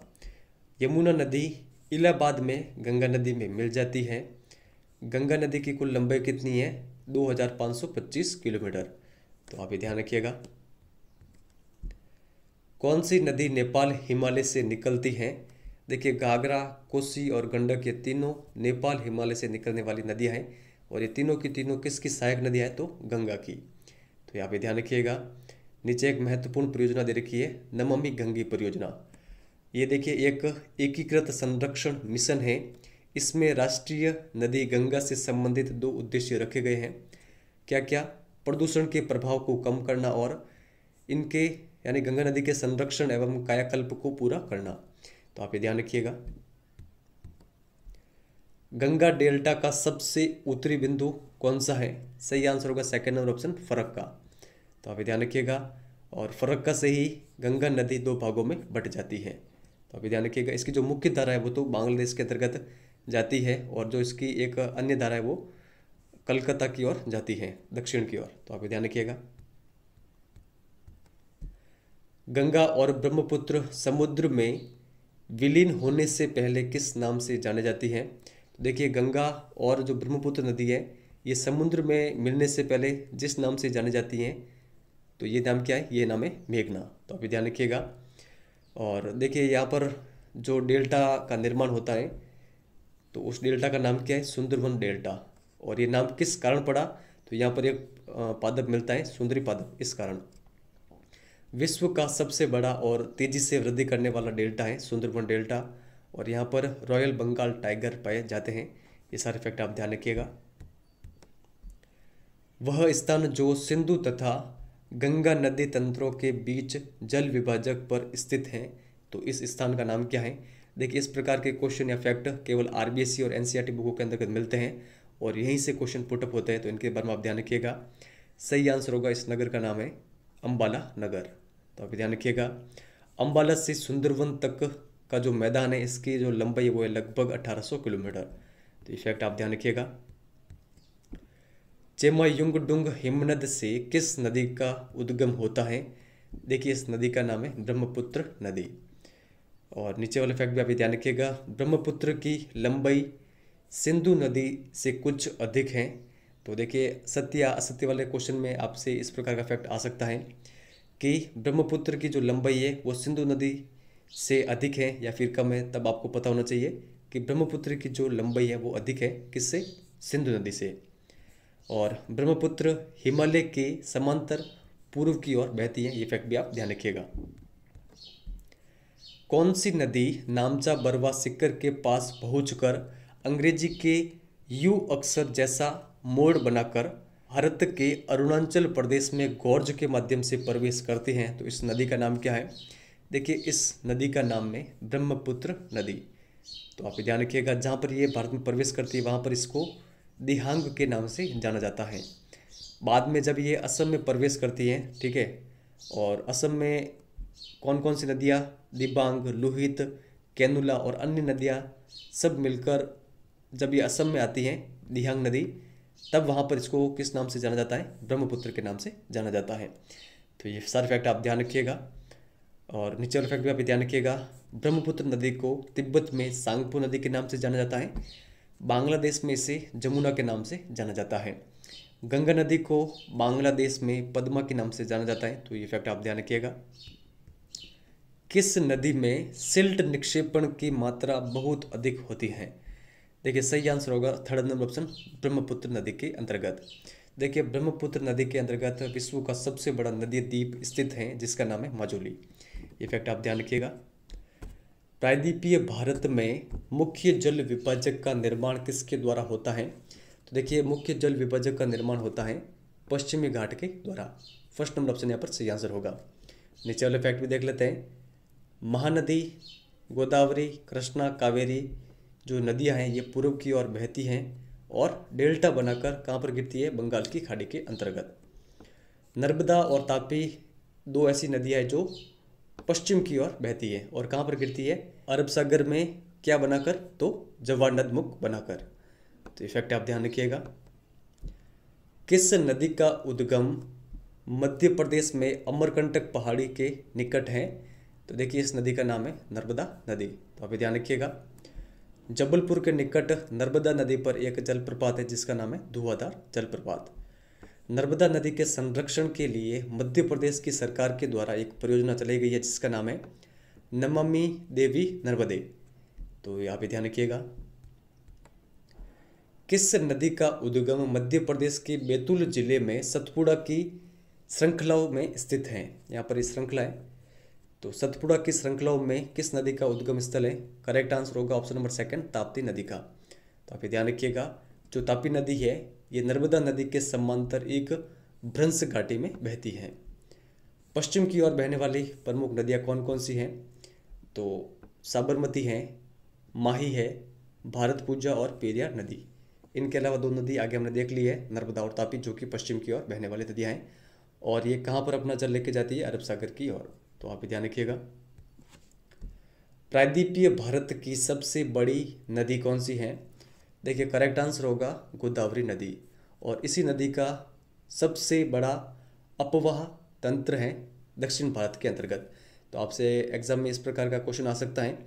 यमुना नदी इलाहाबाद में गंगा नदी में मिल जाती है। गंगा नदी की कुल लंबाई कितनी है, 2525 किलोमीटर। तो आप ये ध्यान रखिएगा। कौन सी नदी नेपाल हिमालय से निकलती है। देखिए घाघरा, कोसी और गंडक ये तीनों नेपाल हिमालय से निकलने वाली नदियां हैं। और ये तीनों की तीनों किसकी सहायक नदियां हैं, तो गंगा की। तो यहाँ पे ध्यान रखिएगा। नीचे एक महत्वपूर्ण परियोजना दे रखी है, नमामि गंगे परियोजना। ये देखिए एक एकीकृत संरक्षण मिशन है। इसमें राष्ट्रीय नदी गंगा से संबंधित 2 उद्देश्य रखे गए हैं। क्या क्या, प्रदूषण के प्रभाव को कम करना और इनके यानी गंगा नदी के संरक्षण एवं कायाकल्प को पूरा करना। तो आप ये ध्यान रखिएगा। गंगा डेल्टा का सबसे उत्तरी बिंदु कौन सा है। सही आंसर होगा सेकंड नंबर ऑप्शन, फरक्का। तो आप ये ध्यान रखिएगा। और फरक्का से ही गंगा नदी 2 भागों में बट जाती है। तो आप ये ध्यान रखिएगा। इसकी जो मुख्य धारा है वो तो बांग्लादेश के अंतर्गत जाती है, और जो इसकी एक अन्य धारा है वो कलकत्ता की ओर जाती है, दक्षिण की ओर। तो आप ये ध्यान रखिएगा। गंगा और ब्रह्मपुत्र समुद्र में विलीन होने से पहले किस नाम से जाने जाती हैं। तो देखिए गंगा और जो ब्रह्मपुत्र नदी है ये समुद्र में मिलने से पहले जिस नाम से जानी जाती हैं, तो ये नाम क्या है, ये नाम है मेघना। तो आप ध्यान रखिएगा। और देखिए यहाँ पर जो डेल्टा का निर्माण होता है तो उस डेल्टा का नाम क्या है, सुंदरबन डेल्टा। और ये नाम किस कारण पड़ा, तो यहाँ पर एक पादप मिलता है सुंदरी पादप, इस कारण। विश्व का सबसे बड़ा और तेजी से वृद्धि करने वाला डेल्टा है सुंदरबन डेल्टा, और यहाँ पर रॉयल बंगाल टाइगर पाए जाते हैं। ये सारे फैक्ट आप ध्यान रखिएगा। वह स्थान जो सिंधु तथा गंगा नदी तंत्रों के बीच जल विभाजक पर स्थित है, तो इस स्थान का नाम क्या है। देखिए, इस प्रकार के क्वेश्चन या फैक्ट केवल आरबीएससी और एनसीईआरटी बुकों के अंतर्गत मिलते हैं और यहीं से क्वेश्चन पुटअप होते हैं, तो इनके बारे में आप ध्यान रखिएगा। सही आंसर होगा, इस नगर का नाम है अंबाला नगर। तो आप ध्यान रखिएगा। अंबाला से सुंदरवन तक का जो मैदान है, इसकी जो लंबाई है वो है लगभग 1800 किलोमीटर। तो ये फैक्ट आप ध्यान रखिएगा। चेमायुंगडुंग हिमनद से किस नदी का उद्गम होता है। देखिए, इस नदी का नाम है ब्रह्मपुत्र नदी। और नीचे वाले फैक्ट भी आप ध्यान रखिएगा। ब्रह्मपुत्र की लंबाई सिंधु नदी से कुछ अधिक है। तो देखिए, सत्य या असत्य वाले क्वेश्चन में आपसे इस प्रकार का फैक्ट आ सकता है कि ब्रह्मपुत्र की जो लंबाई है वो सिंधु नदी से अधिक है या फिर कम है। तब आपको पता होना चाहिए कि ब्रह्मपुत्र की जो लंबाई है वो अधिक है, किससे, सिंधु नदी से। और ब्रह्मपुत्र हिमालय के समांतर पूर्व की ओर बहती है, ये फैक्ट भी आप ध्यान रखिएगा। कौन सी नदी नामचा बरवा सिक्कर के पास पहुंचकर अंग्रेजी के यू अक्षर जैसा मोड़ बनाकर भारत के अरुणाचल प्रदेश में गॉर्ज के माध्यम से प्रवेश करती हैं, तो इस नदी का नाम क्या है। देखिए, इस नदी का नाम है ब्रह्मपुत्र नदी। तो आप ध्यान रखिएगा, जहाँ पर ये भारत में प्रवेश करती है वहाँ पर इसको दिहांग के नाम से जाना जाता है। बाद में जब ये असम में प्रवेश करती है, ठीक है, और असम में कौन कौन सी नदियाँ, दिबांग, लोहित, कैनुला और अन्य नदियाँ सब मिलकर जब ये असम में आती हैं, दिहांग नदी, तब वहाँ पर इसको किस नाम से जाना जाता है, ब्रह्मपुत्र के नाम से जाना जाता है। तो ये सारे फैक्ट आप ध्यान रखिएगा। और नीचे वाला फैक्ट भी आप ध्यान रखिएगा। ब्रह्मपुत्र नदी को तिब्बत में सांगपो नदी के नाम से जाना जाता है। बांग्लादेश में इसे जमुना के नाम से जाना जाता है। गंगा नदी को बांग्लादेश में पद्मा के नाम से जाना जाता है। तो ये फैक्ट आप ध्यान रखिएगा। किस नदी में सिल्ट निक्षेपण की मात्रा बहुत अधिक होती है। देखिए, सही आंसर होगा थर्ड नंबर ऑप्शन, ब्रह्मपुत्र नदी के अंतर्गत। देखिए, ब्रह्मपुत्र नदी के अंतर्गत विश्व का सबसे बड़ा नदी द्वीप स्थित है, जिसका नाम है माजुली। ये फैक्ट आप ध्यान रखिएगा। प्रायद्वीपीय भारत में मुख्य जल विभाजक का निर्माण किसके द्वारा होता है। तो देखिए, मुख्य जल विभाजक का निर्माण होता है पश्चिमी घाट के द्वारा। फर्स्ट नंबर ऑप्शन यहाँ पर सही आंसर होगा। नीचे वाले फैक्ट भी देख लेते हैं। महानदी, गोदावरी, कृष्णा, कावेरी जो नदियाँ हैं ये पूर्व की ओर बहती हैं और डेल्टा बनाकर कहाँ पर गिरती है, बंगाल की खाड़ी के अंतर्गत। नर्मदा और तापी दो ऐसी नदियाँ हैं जो पश्चिम की ओर बहती है और कहाँ पर गिरती है, अरब सागर में क्या बनाकर, तो जवार नदमुख बनाकर। तो ये फैक्ट आप ध्यान रखिएगा। किस नदी का उद्गम मध्य प्रदेश में अमरकंटक पहाड़ी के निकट है। तो देखिए, इस नदी का नाम है नर्मदा नदी। तो आप ध्यान रखिएगा। जबलपुर के निकट नर्मदा नदी पर एक जलप्रपात है जिसका नाम है धुआंधार जलप्रपात। नर्मदा नदी के संरक्षण के लिए मध्य प्रदेश की सरकार के द्वारा एक परियोजना चलाई गई है जिसका नाम है नमामि देवी नर्मदे। तो यहाँ पे ध्यान रखिएगा। किस नदी का उद्गम मध्य प्रदेश के बैतूल जिले में सतपुड़ा की श्रृंखलाओं में स्थित है। यहाँ पर इस श्रृंखला है, तो सतपुड़ा की श्रृंखलाओं में किस नदी का उद्गम स्थल है। करेक्ट आंसर होगा ऑप्शन नंबर सेकंड, ताप्ती नदी का। तो आप ध्यान रखिएगा, जो तापी नदी है ये नर्मदा नदी के समांतर एक भ्रंश घाटी में बहती है। पश्चिम की ओर बहने वाली प्रमुख नदियाँ कौन कौन सी हैं, तो साबरमती है, माही है, भारत पूजा और पेरियार नदी। इनके अलावा दो नदी आगे हमने देख ली है, नर्मदा और तापी, जो कि पश्चिम की ओर बहने वाली नदियाँ हैं और ये कहाँ पर अपना जल लेके जाती है, अरब सागर की ओर। तो आप ध्यान रखिएगा। प्रायद्वीपीय भारत की सबसे बड़ी नदी कौन सी है। देखिए, करेक्ट आंसर होगा गोदावरी नदी, और इसी नदी का सबसे बड़ा अपवाह तंत्र है दक्षिण भारत के अंतर्गत। तो आपसे एग्जाम में इस प्रकार का क्वेश्चन आ सकता है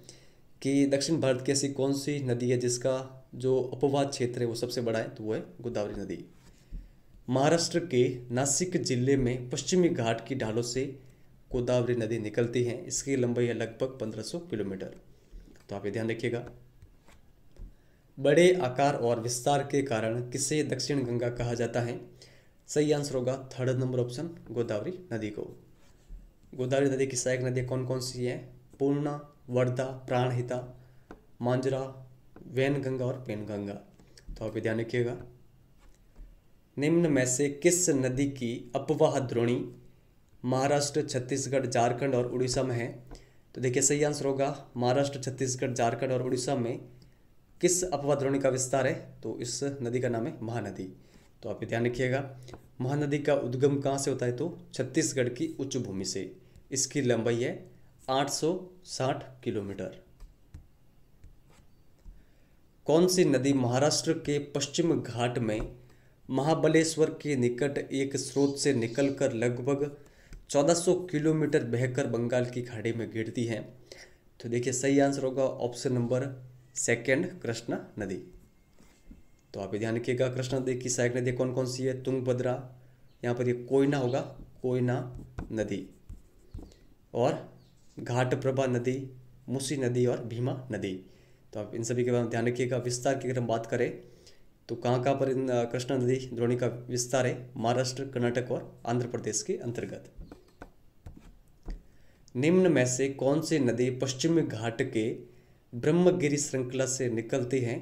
कि दक्षिण भारत की ऐसी कौन सी नदी है जिसका जो अपवाह क्षेत्र है वो सबसे बड़ा है, तो वो है गोदावरी नदी। महाराष्ट्र के नासिक जिले में पश्चिमी घाट की ढालों से गोदावरी नदी निकलती है। इसकी लंबाई है लगभग 1500 किलोमीटर। तो आप ये ध्यान रखिएगा। बड़े आकार और विस्तार के कारण किसे दक्षिण गंगा कहा जाता है? सही आंसर होगा थर्ड नंबर ऑप्शन, गोदावरी नदी को। गोदावरी नदी की सहायक नदियाँ कौन कौन सी हैं? पूर्णा, वर्धा, प्राणहिता, मांजरा, वैनगंगा और पेनगंगा। तो आप ध्यान रखिएगा। निम्न में से किस नदी की अपवाह द्रोणी महाराष्ट्र, छत्तीसगढ़, झारखंड और उड़ीसा में है? तो देखिए सही आंसर होगा महाराष्ट्र, छत्तीसगढ़, झारखंड और उड़ीसा में किस अपवाह द्रोणी का विस्तार है? तो इस नदी का नाम है महानदी। तो आप ध्यान रखिएगा। महानदी का उद्गम कहाँ से होता है? तो छत्तीसगढ़ की उच्च भूमि से। इसकी लंबाई है 860 किलोमीटर। कौन सी नदी महाराष्ट्र के पश्चिम घाट में महाबलेश्वर के निकट एक स्रोत से निकलकर लगभग 1400 किलोमीटर बहकर बंगाल की खाड़ी में गिरती है? तो देखिए सही आंसर होगा ऑप्शन नंबर सेकंड, कृष्णा नदी। तो आप ध्यान रखिएगा। कृष्णा नदी की सहायक नदी कौन कौन सी है? तुंगभद्रा, यहाँ पर ये कोयना होगा, कोयना नदी, और घाटप्रभा नदी, मुसी नदी और भीमा नदी। तो आप इन सभी के बारे में ध्यान रखिएगा। विस्तार की अगर हम बात करें तो कहाँ कहाँ पर इन कृष्णा नदी द्रोणी का विस्तार है? महाराष्ट्र, कर्नाटक और आंध्र प्रदेश के अंतर्गत। निम्न में से कौन सी नदी पश्चिमी घाट के ब्रह्मगिरी श्रृंखला से निकलती हैं?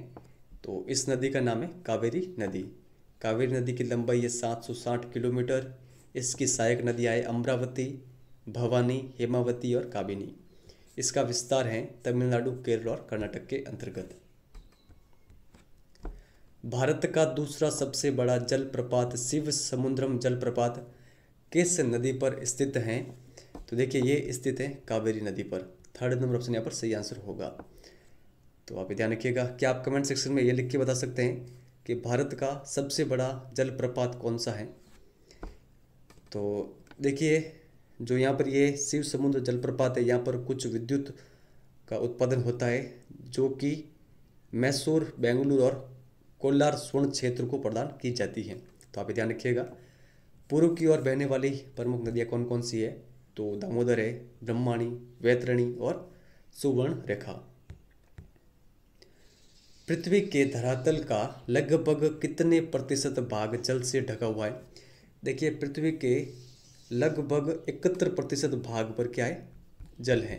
तो इस नदी का नाम है कावेरी नदी। कावेरी नदी की लंबाई है 760 किलोमीटर। इसकी सहायक नदियाँ है अमरावती, भवानी, हेमावती और काबिनी। इसका विस्तार है तमिलनाडु, केरल और कर्नाटक के अंतर्गत। भारत का दूसरा सबसे बड़ा जलप्रपात शिव समुद्रम जलप्रपात किस नदी पर स्थित है? तो देखिए ये स्थित है कावेरी नदी पर। थर्ड नंबर ऑप्शन यहाँ पर सही आंसर होगा। तो आप ध्यान रखिएगा। क्या आप कमेंट सेक्शन में ये लिख के बता सकते हैं कि भारत का सबसे बड़ा जलप्रपात कौन सा है? तो देखिए जो यहाँ पर ये शिव समुद्र जलप्रपात है, यहाँ पर कुछ विद्युत का उत्पादन होता है जो कि मैसूर, बेंगलुरु और कोलार स्वर्ण क्षेत्र को प्रदान की जाती है। तो आप ध्यान रखिएगा। पूर्व की ओर बहने वाली प्रमुख नदियाँ कौन कौन सी है? तो दामोदर है, ब्रह्मणी, वैतरणी और सुवर्ण रेखा। पृथ्वी के धरातल का लगभग कितने प्रतिशत भाग जल से ढका हुआ है? देखिए पृथ्वी के लगभग 71% भाग पर क्या है? जल है।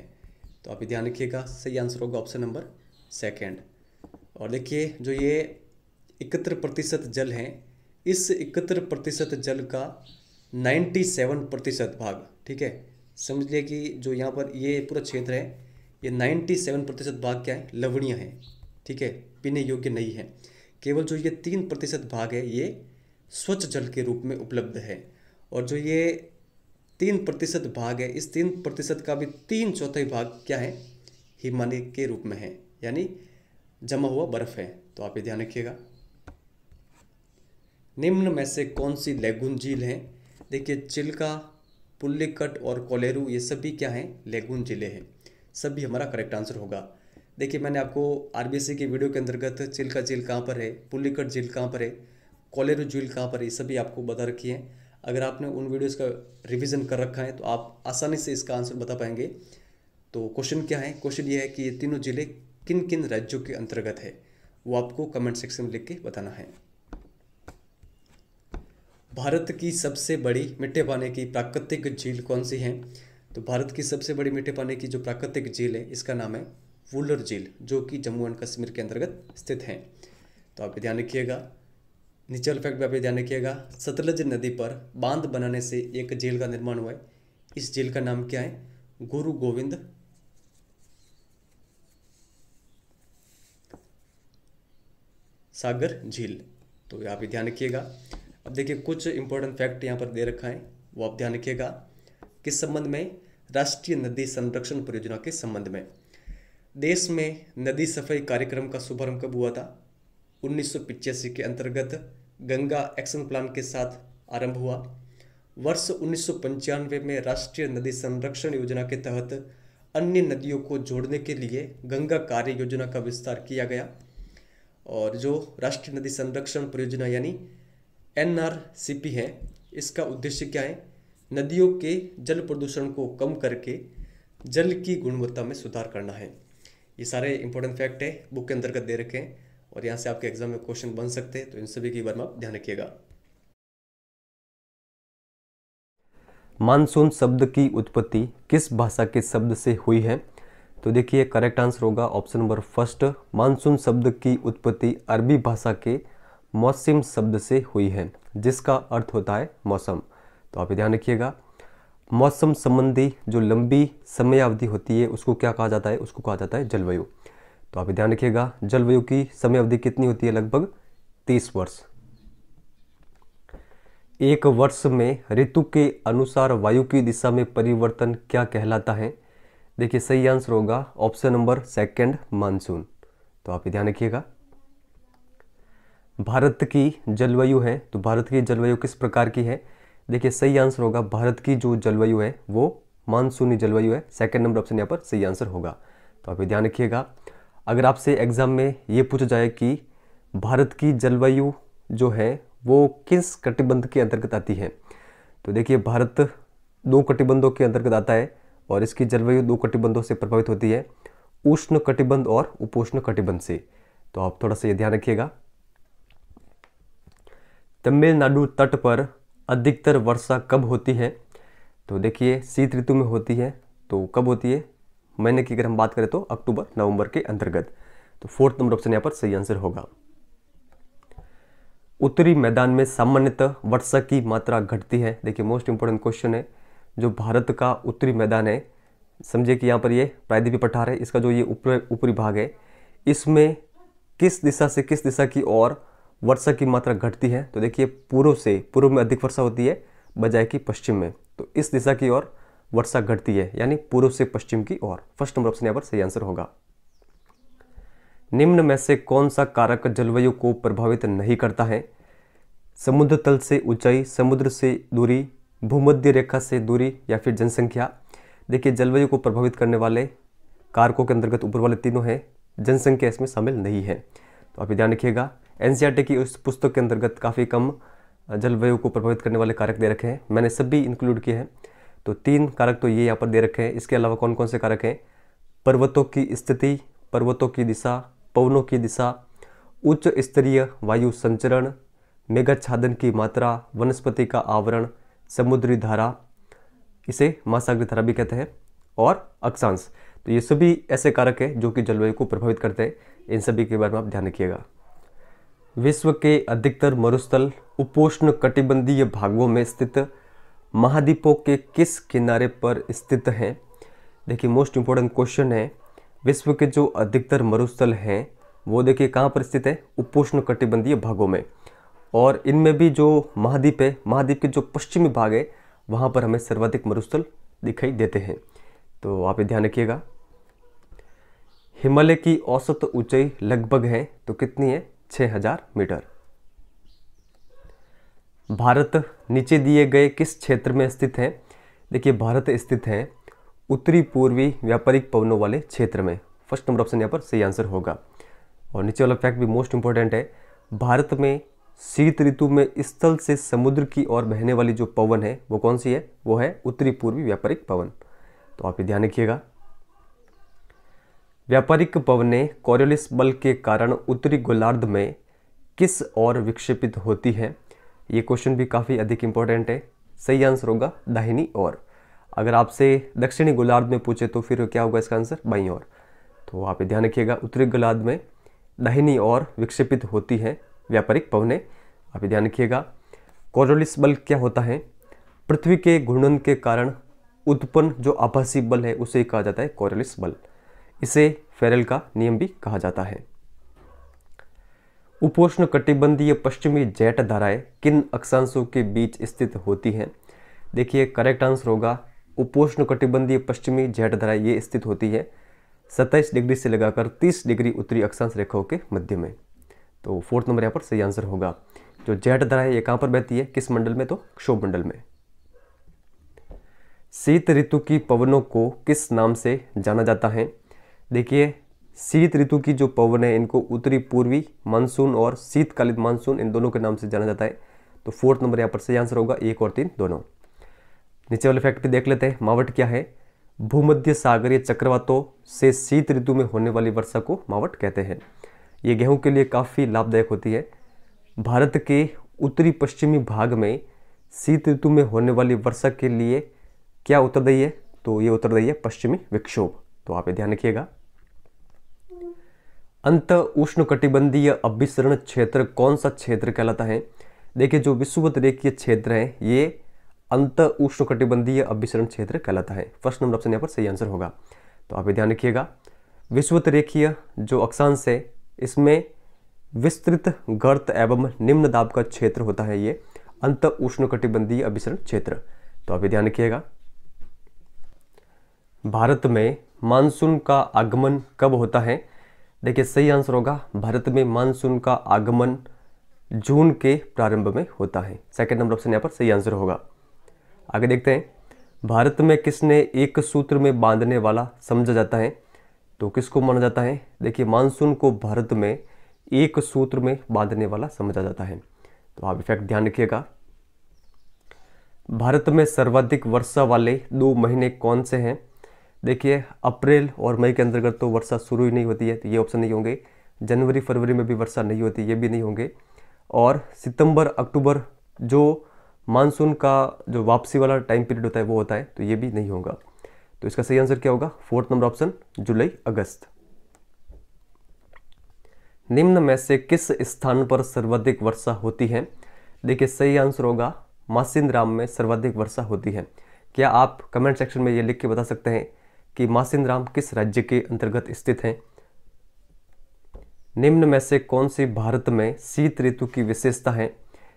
तो आप ध्यान रखिएगा। सही आंसर होगा ऑप्शन नंबर सेकंड। और देखिए जो ये 71% जल है, इस 71% जल का 97% भाग, ठीक है, समझ लिया कि जो यहाँ पर ये पूरा क्षेत्र है ये 97% भाग क्या है? लवणीय है, ठीक है, पीने योग्य नहीं है। केवल जो ये 3% भाग है ये स्वच्छ जल के रूप में उपलब्ध है। और जो ये 3% भाग है, इस 3% का भी 3/4 भाग क्या है? हिमालय के रूप में है, यानी जमा हुआ बर्फ है। तो आप ये ध्यान रखिएगा। निम्न में से कौन सी लेगून झील है? देखिए चिल्का, पुल्लिकट और कोलेरू ये सभी क्या हैं? लेगून झीलें हैं। सभी हमारा करेक्ट आंसर होगा। देखिए मैंने आपको आरबीसी की वीडियो के अंतर्गत चिल्का झील कहाँ पर है, पुल्लिकट झील कहाँ पर है, कोलेरू झील कहाँ पर है, ये सभी आपको बता रखी है। अगर आपने उन वीडियोज़ का रिवीजन कर रखा है तो आप आसानी से इसका आंसर बता पाएंगे। तो क्वेश्चन क्या है? क्वेश्चन ये है कि ये तीनों जिले किन किन राज्यों के अंतर्गत है, वो आपको कमेंट सेक्शन में लिख के बताना है। भारत की सबसे बड़ी मीठे पानी की प्राकृतिक झील कौन सी है? तो भारत की सबसे बड़ी मीठे पानी की जो प्राकृतिक झील है इसका नाम है वुलर झील, जो कि जम्मू एंड कश्मीर के अंतर्गत स्थित है। तो आप ध्यान रखिएगा। नीचे फैक्ट में आप ध्यान रखिएगा। सतलज नदी पर बांध बनाने से एक झील का निर्माण हुआ है। इस झील का नाम क्या है? गुरु गोविंद सागर झील। तो आप ध्यान रखिएगा। अब देखिए कुछ इंपॉर्टेंट फैक्ट यहाँ पर दे रखा है, वो आप ध्यान रखिएगा। किस संबंध में? राष्ट्रीय नदी संरक्षण परियोजना के संबंध में। देश में नदी सफाई कार्यक्रम का शुभारंभ कब हुआ था? 1985 के अंतर्गत गंगा एक्शन प्लान के साथ आरंभ हुआ। वर्ष 1995 में राष्ट्रीय नदी संरक्षण योजना के तहत अन्य नदियों को जोड़ने के लिए गंगा कार्य योजना का विस्तार किया गया। और जो राष्ट्रीय नदी संरक्षण परियोजना यानी NRCP है, इसका उद्देश्य क्या है? नदियों के जल प्रदूषण को कम करके जल की गुणवत्ता में सुधार करना है। ये सारे इंपॉर्टेंट फैक्ट है बुक के अंतर्गत दे रखे हैं। और यहाँ से आपके एग्जाम में क्वेश्चन बन सकते हैं, तो इन सभी के बारे में आप ध्यान रखिएगा। मानसून शब्द की उत्पत्ति किस भाषा के शब्द से हुई है? तो देखिए करेक्ट आंसर होगा ऑप्शन नंबर फर्स्ट। मानसून शब्द की उत्पत्ति अरबी भाषा के मौसम शब्द से हुई है, जिसका अर्थ होता है मौसम। तो आप ध्यान रखिएगा, मौसम संबंधी जो लंबी समयावधि होती है उसको क्या कहा जाता है? उसको कहा जाता है जलवायु। तो आप ध्यान रखिएगा, जलवायु की समयावधि कितनी होती है? लगभग 30 वर्ष। एक वर्ष में ऋतु के अनुसार वायु की दिशा में परिवर्तन क्या कहलाता है? देखिए सही आंसर होगा ऑप्शन नंबर सेकंड, मानसून। तो आप ध्यान रखिएगा। भारत की जलवायु है, तो भारत की जलवायु किस प्रकार की है? देखिए सही आंसर होगा, भारत की जो जलवायु है वो मानसूनी जलवायु है। सेकंड नंबर ऑप्शन यहाँ पर सही आंसर होगा। तो आप ध्यान रखिएगा, अगर आपसे एग्जाम में ये पूछा जाए कि भारत की जलवायु जो है वो किस कटिबंध के अंतर्गत आती है, तो देखिए भारत 2 कटिबंधों के अंतर्गत आता है और इसकी जलवायु 2 कटिबंधों से प्रभावित होती है, उष्ण कटिबंध और उपोष्ण कटिबंध से। तो आप थोड़ा सा ये ध्यान रखिएगा। तमिलनाडु तट पर अधिकतर वर्षा कब होती है? तो देखिए शीत ऋतु में होती है। तो कब होती है? महीने की अगर हम बात करें तो अक्टूबर नवंबर के अंतर्गत। तो फोर्थ नंबर ऑप्शन यहाँ पर सही आंसर होगा। उत्तरी मैदान में सामान्यतः वर्षा की मात्रा घटती है। देखिए मोस्ट इंपोर्टेंट क्वेश्चन है, जो भारत का उत्तरी मैदान है, समझिए कि यहाँ पर ये प्रायद्वीपीय पठार है, इसका जो ये ऊपरी भाग है, इसमें किस दिशा से किस दिशा की ओर वर्षा की मात्रा घटती है? तो देखिए पूर्व में अधिक वर्षा होती है बजाय कि पश्चिम में। तो इस दिशा की ओर वर्षा घटती है, यानी पूर्व से पश्चिम की ओर। फर्स्ट नंबर ऑप्शन यहाँ पर सही आंसर होगा। निम्न में से कौन सा कारक जलवायु को प्रभावित नहीं करता है? समुद्र तल से ऊंचाई, समुद्र से दूरी, भूमध्य रेखा से दूरी या फिर जनसंख्या। देखिए जलवायु को प्रभावित करने वाले कारकों के अंतर्गत ऊपर वाले तीनों हैं, जनसंख्या इसमें शामिल नहीं है। तो आप ध्यान रखिएगा, एनसीईआरटी की उस पुस्तक के अंतर्गत काफ़ी कम जलवायु को प्रभावित करने वाले कारक दे रखे हैं, मैंने सभी इंक्लूड किए हैं। तो 3 कारक तो ये यहाँ पर दे रखे हैं। इसके अलावा कौन कौन से कारक हैं? पर्वतों की स्थिति, पर्वतों की दिशा, पवनों की दिशा, उच्च स्तरीय वायु संचरण, मेघाच्छादन की मात्रा, वनस्पति का आवरण, समुद्री धारा, इसे महासागरीय धारा भी कहते हैं, और अक्षांश। तो ये सभी ऐसे कारक हैं जो कि जलवायु को प्रभावित करते हैं। इन सभी के बारे में आप ध्यान रखिएगा। विश्व के अधिकतर मरुस्थल उपोष्ण कटिबंधीय भागों में स्थित महाद्वीपों के किस किनारे पर स्थित हैं? देखिए मोस्ट इंपोर्टेंट क्वेश्चन है, विश्व के जो अधिकतर मरुस्थल हैं वो देखिए कहाँ पर स्थित है? उपोष्ण कटिबंधीय भागों में। और इनमें भी जो महाद्वीप है, महाद्वीप के जो पश्चिमी भाग है वहाँ पर हमें सर्वाधिक मरुस्थल दिखाई देते हैं। तो आप ध्यान रखिएगा। हिमालय की औसत ऊंचाई लगभग है, तो कितनी है? 6000 मीटर। भारत नीचे दिए गए किस क्षेत्र में स्थित है? देखिए भारत स्थित है उत्तरी पूर्वी व्यापारिक पवनों वाले क्षेत्र में। फर्स्ट नंबर ऑप्शन यहाँ पर सही आंसर होगा। और नीचे वाला फैक्ट भी मोस्ट इंपॉर्टेंट है, भारत में शीत ऋतु में स्थल से समुद्र की ओर बहने वाली जो पवन है वो कौन सी है? वो है उत्तरी पूर्वी व्यापारिक पवन। तो आप ध्यान रखिएगा। व्यापारिक पवनें कोरियोलिस बल के कारण उत्तरी गोलार्ध में किस ओर विक्षेपित होती है? ये क्वेश्चन भी काफ़ी अधिक इंपॉर्टेंट है। सही आंसर होगा दाहिनी ओर। अगर आपसे दक्षिणी गोलार्ध में पूछे तो फिर क्या होगा इसका आंसर? बाईं ओर। तो आप ध्यान रखिएगा, उत्तरी गोलार्ध में दाहिनी ओर विक्षेपित होती है व्यापारिक पवनें। आप ध्यान रखिएगा। कोरियोलिस बल क्या होता है? पृथ्वी के घूर्णन के कारण उत्पन्न जो आभासी बल है उसे कहा जाता है कोरियोलिस बल। इसे फेरेल का नियम भी कहा जाता है। उपोष्ण कटिबंधीय पश्चिमी जेट धाराएं किन अक्षांशों के बीच स्थित होती हैं? देखिए करेक्ट आंसर होगा उपोष्ण कटिबंधीय पश्चिमी जेट धाराएं ये स्थित होती है 27 डिग्री से लगाकर 30 डिग्री उत्तरी अक्षांश रेखाओं के मध्य में। तो फोर्थ नंबर यहाँ पर सही आंसर होगा। जो जेट धारा है ये कहाँ पर बहती है? किस मंडल में? तो क्षोभ मंडल में। शीत ऋतु की पवनों को किस नाम से जाना जाता है? देखिए शीत ऋतु की जो पवन है इनको उत्तरी पूर्वी मानसून और शीतकालीन मानसून इन दोनों के नाम से जाना जाता है। तो फोर्थ नंबर यहाँ पर सही आंसर होगा, 1 और 3 दोनों। नीचे वाले फैक्ट भी देख लेते हैं। मावट क्या है? भूमध्य सागरीय चक्रवातों से शीत ऋतु में होने वाली वर्षा को मावट कहते हैं। ये गेहूं के लिए काफ़ी लाभदायक होती है। भारत के उत्तरी पश्चिमी भाग में शीत ऋतु में होने वाली वर्षा के लिए क्या उत्तरदायी है? तो ये उत्तरदायी है पश्चिमी विक्षोभ। तो आप ये ध्यान रखिएगा। अंत उष्णकटिबंधीय अभिसरण क्षेत्र कौन सा क्षेत्र कहलाता है? देखिए, जो विषुवत रेखीय क्षेत्र है ये अंत उष्णकटिबंधीय अभिसरण क्षेत्र कहलाता है। फर्स्ट नंबर ऑप्शन यहाँ पर सही आंसर होगा। तो आप ये ध्यान रखिएगा। विषुवत रेखीय जो अक्षांश है इसमें विस्तृत गर्त एवं निम्न दाब का क्षेत्र होता है ये अंत उष्णकटिबंधीय अभिसरण क्षेत्र। तो आप ये ध्यान रखिएगा। भारत में मानसून का आगमन कब होता है? देखिए, सही आंसर होगा भारत में मानसून का आगमन जून के प्रारंभ में होता है। सेकंड नंबर ऑप्शन यहाँ पर सही आंसर होगा। आगे देखते हैं, भारत में किसने एक सूत्र में बांधने वाला समझा जाता है? तो किसको माना जाता है? देखिए, मानसून को भारत में एक सूत्र में बांधने वाला समझा जाता है। तो आप इफेक्ट ध्यान रखिएगा। भारत में सर्वाधिक वर्षा वाले 2 महीने कौन से हैं? देखिए, अप्रैल और मई के अंतर्गत तो वर्षा शुरू ही नहीं होती है, तो ये ऑप्शन नहीं होंगे। जनवरी फरवरी में भी वर्षा नहीं होती, ये भी नहीं होंगे। और सितंबर अक्टूबर जो मानसून का जो वापसी वाला टाइम पीरियड होता है वो होता है, तो ये भी नहीं होगा। तो इसका सही आंसर क्या होगा? फोर्थ नंबर ऑप्शन जुलाई अगस्त। निम्न में से किस स्थान पर सर्वाधिक वर्षा होती है? देखिए, सही आंसर होगा मासिंद्राम में सर्वाधिक वर्षा होती है। क्या आप कमेंट सेक्शन में ये लिख के बता सकते हैं कि मासिंद्राम किस राज्य के अंतर्गत स्थित है? निम्न में से कौन सी भारत में शीत ऋतु की विशेषता है?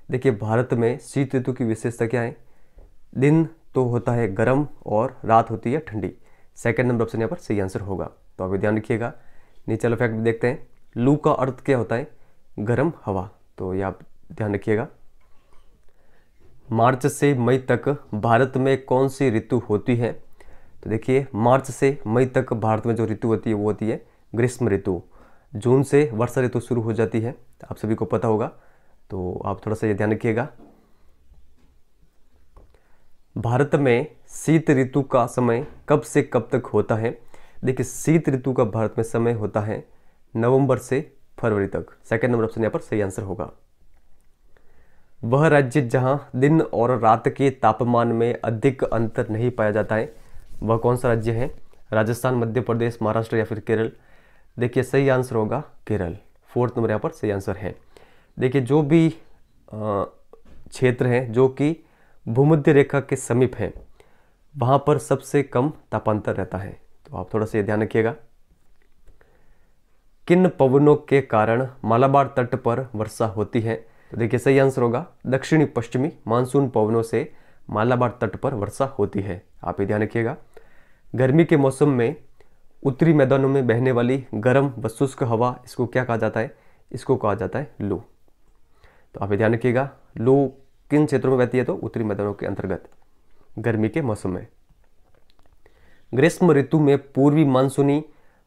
देखिए, भारत में शीत ऋतु की विशेषता क्या है? दिन तो होता है गर्म और रात होती है ठंडी। सेकंड नंबर ऑप्शन यहाँ पर सही आंसर होगा। तो अभी ध्यान रखिएगा। नीचे वाला फैक्ट देखते हैं, लू का अर्थ क्या होता है? गर्म हवा। तो ये आप ध्यान रखिएगा। मार्च से मई तक भारत में कौन सी ऋतु होती है? तो देखिए, मार्च से मई तक भारत में जो ऋतु होती है वो होती है ग्रीष्म ऋतु। जून से वर्षा ऋतु शुरू हो जाती है, आप सभी को पता होगा। तो आप थोड़ा सा ये ध्यान रखिएगा। भारत में शीत ऋतु का समय कब से कब तक होता है? देखिए, शीत ऋतु का भारत में समय होता है नवंबर से फरवरी तक। सेकंड नंबर ऑप्शन यहाँ पर सही आंसर होगा। वह राज्य जहां दिन और रात के तापमान में अधिक अंतर नहीं पाया जाता है, वह कौन सा राज्य है? राजस्थान, मध्य प्रदेश, महाराष्ट्र या फिर केरल? देखिए, सही आंसर होगा केरल। फोर्थ नंबर यहाँ पर सही आंसर है। देखिए, जो भी क्षेत्र हैं जो कि भूमध्य रेखा के समीप है वहाँ पर सबसे कम तापांतर रहता है। तो आप थोड़ा सा ये ध्यान रखिएगा। किन पवनों के कारण मालाबार तट पर वर्षा होती है? तो देखिए, सही आंसर होगा दक्षिणी पश्चिमी मानसून पवनों से मालाबार तट पर वर्षा होती है। आप ये ध्यान रखिएगा। गर्मी के मौसम में उत्तरी मैदानों में बहने वाली गर्म व शुष्क हवा, इसको क्या कहा जाता है? इसको कहा जाता है लू। तो आप ये ध्यान रखिएगा। लू किन क्षेत्रों में बहती है? तो उत्तरी मैदानों के अंतर्गत गर्मी के मौसम में। ग्रीष्म ऋतु में पूर्वी मानसूनी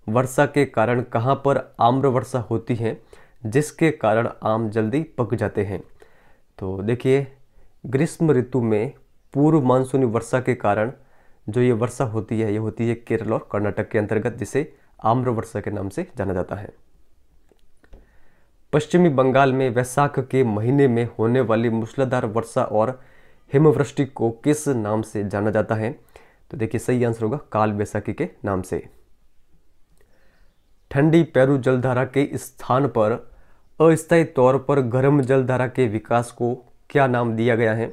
वर्षा के कारण कहां पर आम्र वर्षा होती है, जिसके कारण आम जल्दी पक जाते हैं? तो देखिए, ग्रीष्म ऋतु में पूर्व मानसूनी वर्षा के कारण जो ये वर्षा होती है ये होती है केरल और कर्नाटक के अंतर्गत, जिसे आम्र वर्षा के नाम से जाना जाता है। पश्चिमी बंगाल में वैशाख के महीने में होने वाली मूसलाधार वर्षा और हिमवृष्टि को किस नाम से जाना जाता है? तो देखिए, सही आंसर होगा काल बैसाखी के नाम से। ठंडी पेरू जलधारा के स्थान पर अस्थायी तौर पर गर्म जलधारा के विकास को क्या नाम दिया गया है?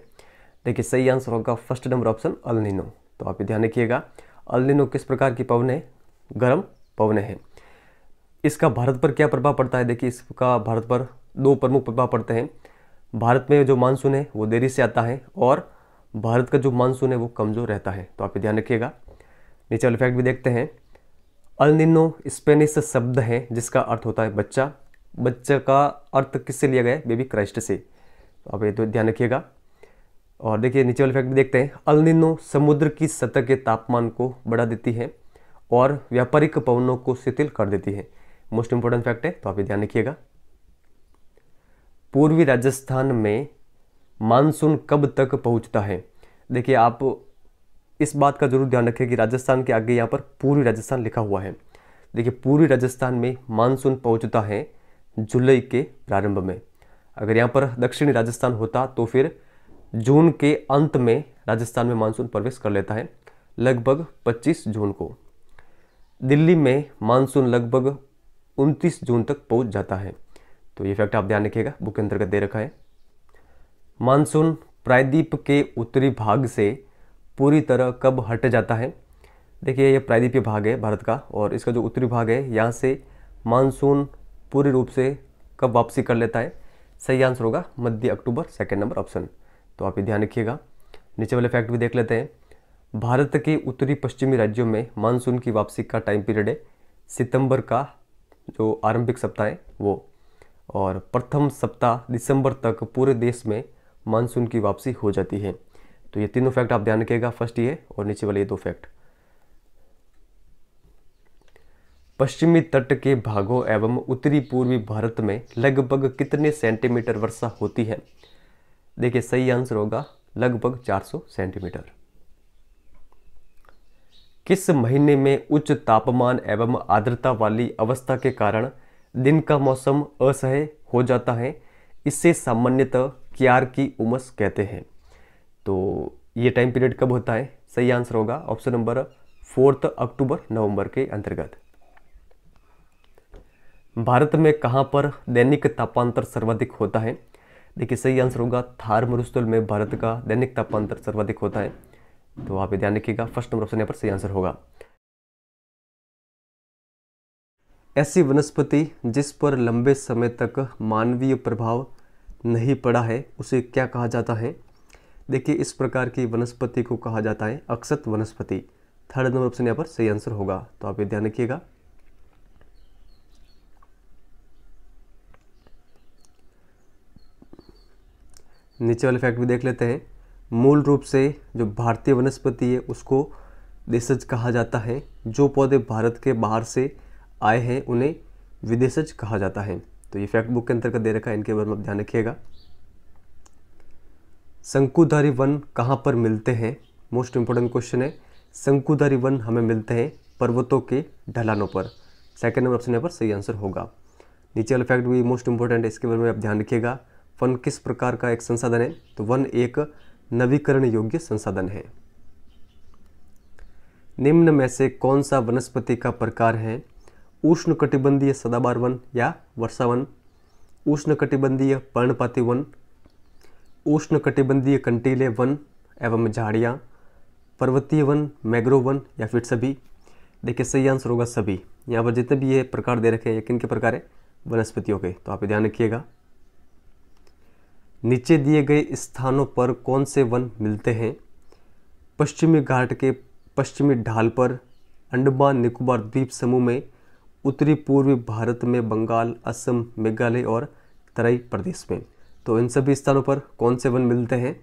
देखिए, सही आंसर होगा first number option El Nino. तो आप ध्यान रखिएगा। अल नीनो किस प्रकार की पवनें? गर्म पवनें हैं। इसका भारत पर क्या प्रभाव पड़ता है? देखिए, इसका भारत पर 2 प्रमुख प्रभाव पड़ते हैं। भारत में जो मानसून है वो देरी से आता है और भारत का जो मानसून है वो कमज़ोर रहता है। तो आप ध्यान रखिएगा। नीचे वाले फैक्ट भी देखते हैं। अल नीनो स्पेनिश शब्द है जिसका अर्थ होता है बच्चा। बच्चा का अर्थ किससे लिया गया है? बेबी क्राइस्ट से। तो आप ये तो ध्यान रखिएगा। और देखिए, नीचे वाले फैक्ट भी देखते हैं। अल नीनो समुद्र की सतह के तापमान को बढ़ा देती है और व्यापारिक पवनों को शिथिल कर देती है। मोस्ट इंपोर्टेंट फैक्ट है, तो आप ये ध्यान रखिएगा। पूर्वी राजस्थान में मानसून कब तक पहुंचता है? देखिए, आप इस बात का जरूर ध्यान रखें कि राजस्थान के आगे यहाँ पर पूर्वी राजस्थान लिखा हुआ है। देखिए, पूर्वी राजस्थान में मानसून पहुंचता है जुलाई के प्रारंभ में। अगर यहाँ पर दक्षिणी राजस्थान होता तो फिर जून के अंत में राजस्थान में मानसून प्रवेश कर लेता है, लगभग 25 जून को। दिल्ली में मानसून लगभग 29 जून तक पहुंच जाता है। तो ये फैक्ट आप ध्यान रखिएगा, बुक के अंतर्गत दे रखा है। मानसून प्रायद्वीप के उत्तरी भाग से पूरी तरह कब हट जाता है? देखिए, ये प्रायद्वीपीय भाग है भारत का, और इसका जो उत्तरी भाग है यहाँ से मानसून पूरी रूप से कब वापसी कर लेता है? सही आंसर होगा मध्य अक्टूबर, सेकंड नंबर ऑप्शन। तो आप ये ध्यान रखिएगा। नीचे वाले फैक्ट भी देख लेते हैं। भारत के उत्तरी पश्चिमी राज्यों में मानसून की वापसी का टाइम पीरियड है सितंबर का जो आरंभिक सप्ताह है वो, और प्रथम सप्ताह दिसंबर तक पूरे देश में मानसून की वापसी हो जाती है। तो ये तीनों फैक्ट आप ध्यान रखिएगा, फर्स्ट ये और नीचे वाले ये दो फैक्ट। पश्चिमी तट के भागों एवं उत्तरी पूर्वी भारत में लगभग कितने सेंटीमीटर वर्षा होती है? देखिए, सही आंसर होगा लगभग 400 सेंटीमीटर। किस महीने में उच्च तापमान एवं आर्द्रता वाली अवस्था के कारण दिन का मौसम असह्य हो जाता है? इससे सामान्यतः क्यार की उमस कहते हैं। तो ये टाइम पीरियड कब होता है? सही आंसर होगा ऑप्शन नंबर 4 अक्टूबर नवंबर के अंतर्गत। भारत में कहां पर दैनिक तापांतर सर्वाधिक होता है? देखिए, सही आंसर होगा थार मरुस्थल में भारत का दैनिक तापांतर सर्वाधिक होता है। तो आप ये ध्यान रखिएगा, फर्स्ट नंबर ऑप्शन यहाँ पर सही आंसर होगा। ऐसी वनस्पति जिस पर लंबे समय तक मानवीय प्रभाव नहीं पड़ा है उसे क्या कहा जाता है? देखिए, इस प्रकार की वनस्पति को कहा जाता है अक्षत वनस्पति। थर्ड नंबर ऑप्शन यहाँ पर सही आंसर होगा। तो आप ये ध्यान रखिएगा। नीचे वाले फैक्ट भी देख लेते हैं। मूल रूप से जो भारतीय वनस्पति है उसको देशज कहा जाता है। जो पौधे भारत के बाहर से आए हैं उन्हें विदेशज कहा जाता है। तो ये फैक्ट बुक के अंतर्गत दे रखा है, इनके बारे में ध्यान रखिएगा। शंकुधारी वन कहाँ पर मिलते हैं? मोस्ट इंपोर्टेंट क्वेश्चन है। शंकुधारी वन हमें मिलते हैं पर्वतों के ढलानों पर। सेकंड नंबर ऑप्शन यहाँ पर सही आंसर होगा। नीचे वाला फैक्ट भी मोस्ट इंपोर्टेंट है, इसके बारे में आप ध्यान रखिएगा। वन किस प्रकार का एक संसाधन है? तो वन एक नवीकरण योग्य संसाधन है। निम्न में से कौन सा वनस्पति का प्रकार है? उष्णकटिबंधीय सदाबहार वन या वर्षा वन, उष्णकटिबंधीय पर्णपाती वन, उष्णकटिबंधीय कंटीले वन एवं झाड़ियाँ, पर्वतीय वन, मैग्रोव वन या फिर सभी? देखिए, सही आंसर होगा सभी। यहाँ पर जितने भी ये प्रकार दे रखे हैं ये किन के प्रकार है? वनस्पतियों के। तो आप ध्यान रखिएगा। नीचे दिए गए स्थानों पर कौन से वन मिलते हैं? पश्चिमी घाट के पश्चिमी ढाल पर, अंडमान निकोबार द्वीप समूह में, उत्तरी पूर्वी भारत में बंगाल, असम, मेघालय और तराई प्रदेश में। तो इन सभी स्थानों पर कौन से वन मिलते हैं?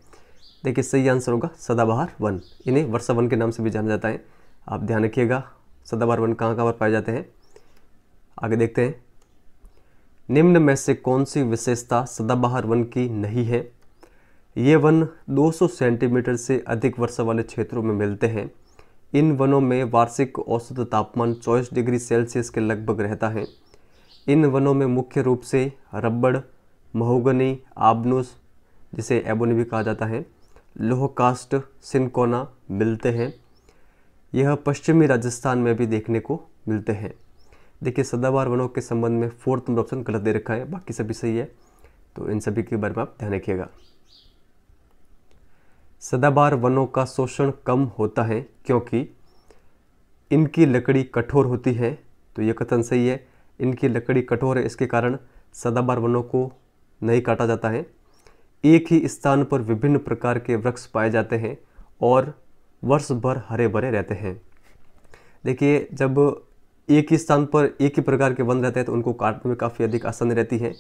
देखिए, सही आंसर होगा सदाबहार वन। इन्हें वर्षा वन के नाम से भी जाना जाता है। आप ध्यान रखिएगा सदाबहार वन कहाँ कहाँ पर पाए जाते हैं। आगे देखते हैं। निम्न में से कौन सी विशेषता सदाबहार वन की नहीं है? ये वन 200 सेंटीमीटर से अधिक वर्षा वाले क्षेत्रों में मिलते हैं। इन वनों में वार्षिक औसत तापमान 24 डिग्री सेल्सियस के लगभग रहता है। इन वनों में मुख्य रूप से रबड़, महोगनी, आबनूस जिसे एबोनी भी कहा जाता है, लोहकास्ट, सिनकोना मिलते हैं। यह पश्चिमी राजस्थान में भी देखने को मिलते हैं। देखिए, सदाबहार वनों के संबंध में फोर्थ नंबर ऑप्शन गलत दे रखा है, बाकी सभी सही है। तो इन सभी के बारे में आप ध्यान रखिएगा। सदाबहार वनों का शोषण कम होता है क्योंकि इनकी लकड़ी कठोर होती है। तो ये कथन सही है, इनकी लकड़ी कठोर है, इसके कारण सदाबहार वनों को नहीं काटा जाता है। एक ही स्थान पर विभिन्न प्रकार के वृक्ष पाए जाते हैं और वर्ष भर हरे भरे रहते हैं। देखिए, जब एक ही स्थान पर एक ही प्रकार के वन रहते हैं तो उनको काटने में काफ़ी अधिक आसानी रहती है,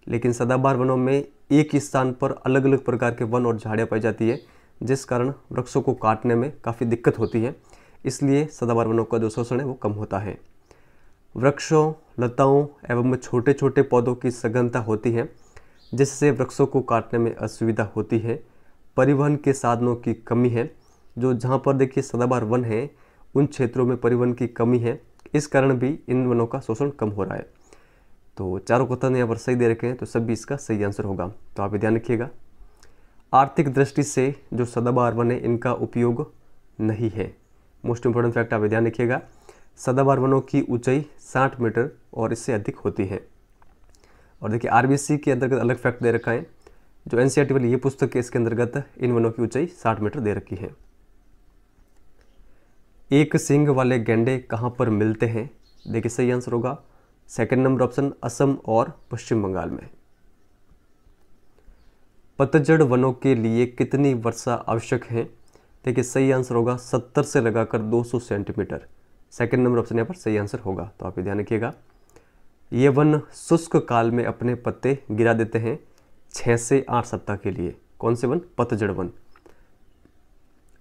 लेकिन सदाबहार वनों में एक ही स्थान पर अलग अलग प्रकार के वन और झाड़ियाँ पाई जाती है, जिस कारण वृक्षों को काटने में काफ़ी दिक्कत होती है। इसलिए सदाबहार वनों का जो शोषण है वो कम होता है। वृक्षों, लताओं एवं छोटे छोटे पौधों की सघनता होती है, जिससे वृक्षों को काटने में असुविधा होती है। परिवहन के साधनों की कमी है। जो जहाँ पर देखिए सदाबहार वन है उन क्षेत्रों में परिवहन की कमी है, इस कारण भी इन वनों का शोषण कम हो रहा है। तो चारों कथन यहाँ पर सही दे रखे हैं, तो सभी इसका सही आंसर होगा। तो आप ये ध्यान रखिएगा। आर्थिक दृष्टि से जो सदाबहार वन है इनका उपयोग नहीं है। मोस्ट इंपॉर्टेंट फैक्ट आप ये ध्यान रखिएगा, सदाबहार वनों की ऊंचाई 60 मीटर और इससे अधिक होती है। और देखिए आरबीसी के अंतर्गत अलग फैक्ट दे रखा है, जो एनसीईआरटी वाली ये पुस्तक है इसके अंतर्गत इन वनों की ऊंचाई 60 मीटर दे रखी है। एक सींग वाले गैंडे कहाँ पर मिलते हैं? देखिए सही आंसर होगा सेकंड नंबर ऑप्शन, असम और पश्चिम बंगाल में। पतझड़ वनों के लिए कितनी वर्षा आवश्यक है? देखिए सही आंसर होगा 70 से लगाकर 200 सेंटीमीटर। सेकंड नंबर ऑप्शन यहाँ पर सही आंसर होगा। तो आप ये ध्यान रखिएगा। ये वन शुष्क काल में अपने पत्ते गिरा देते हैं 6 से 8 सप्ताह के लिए। कौन से वन? पतझड़ वन।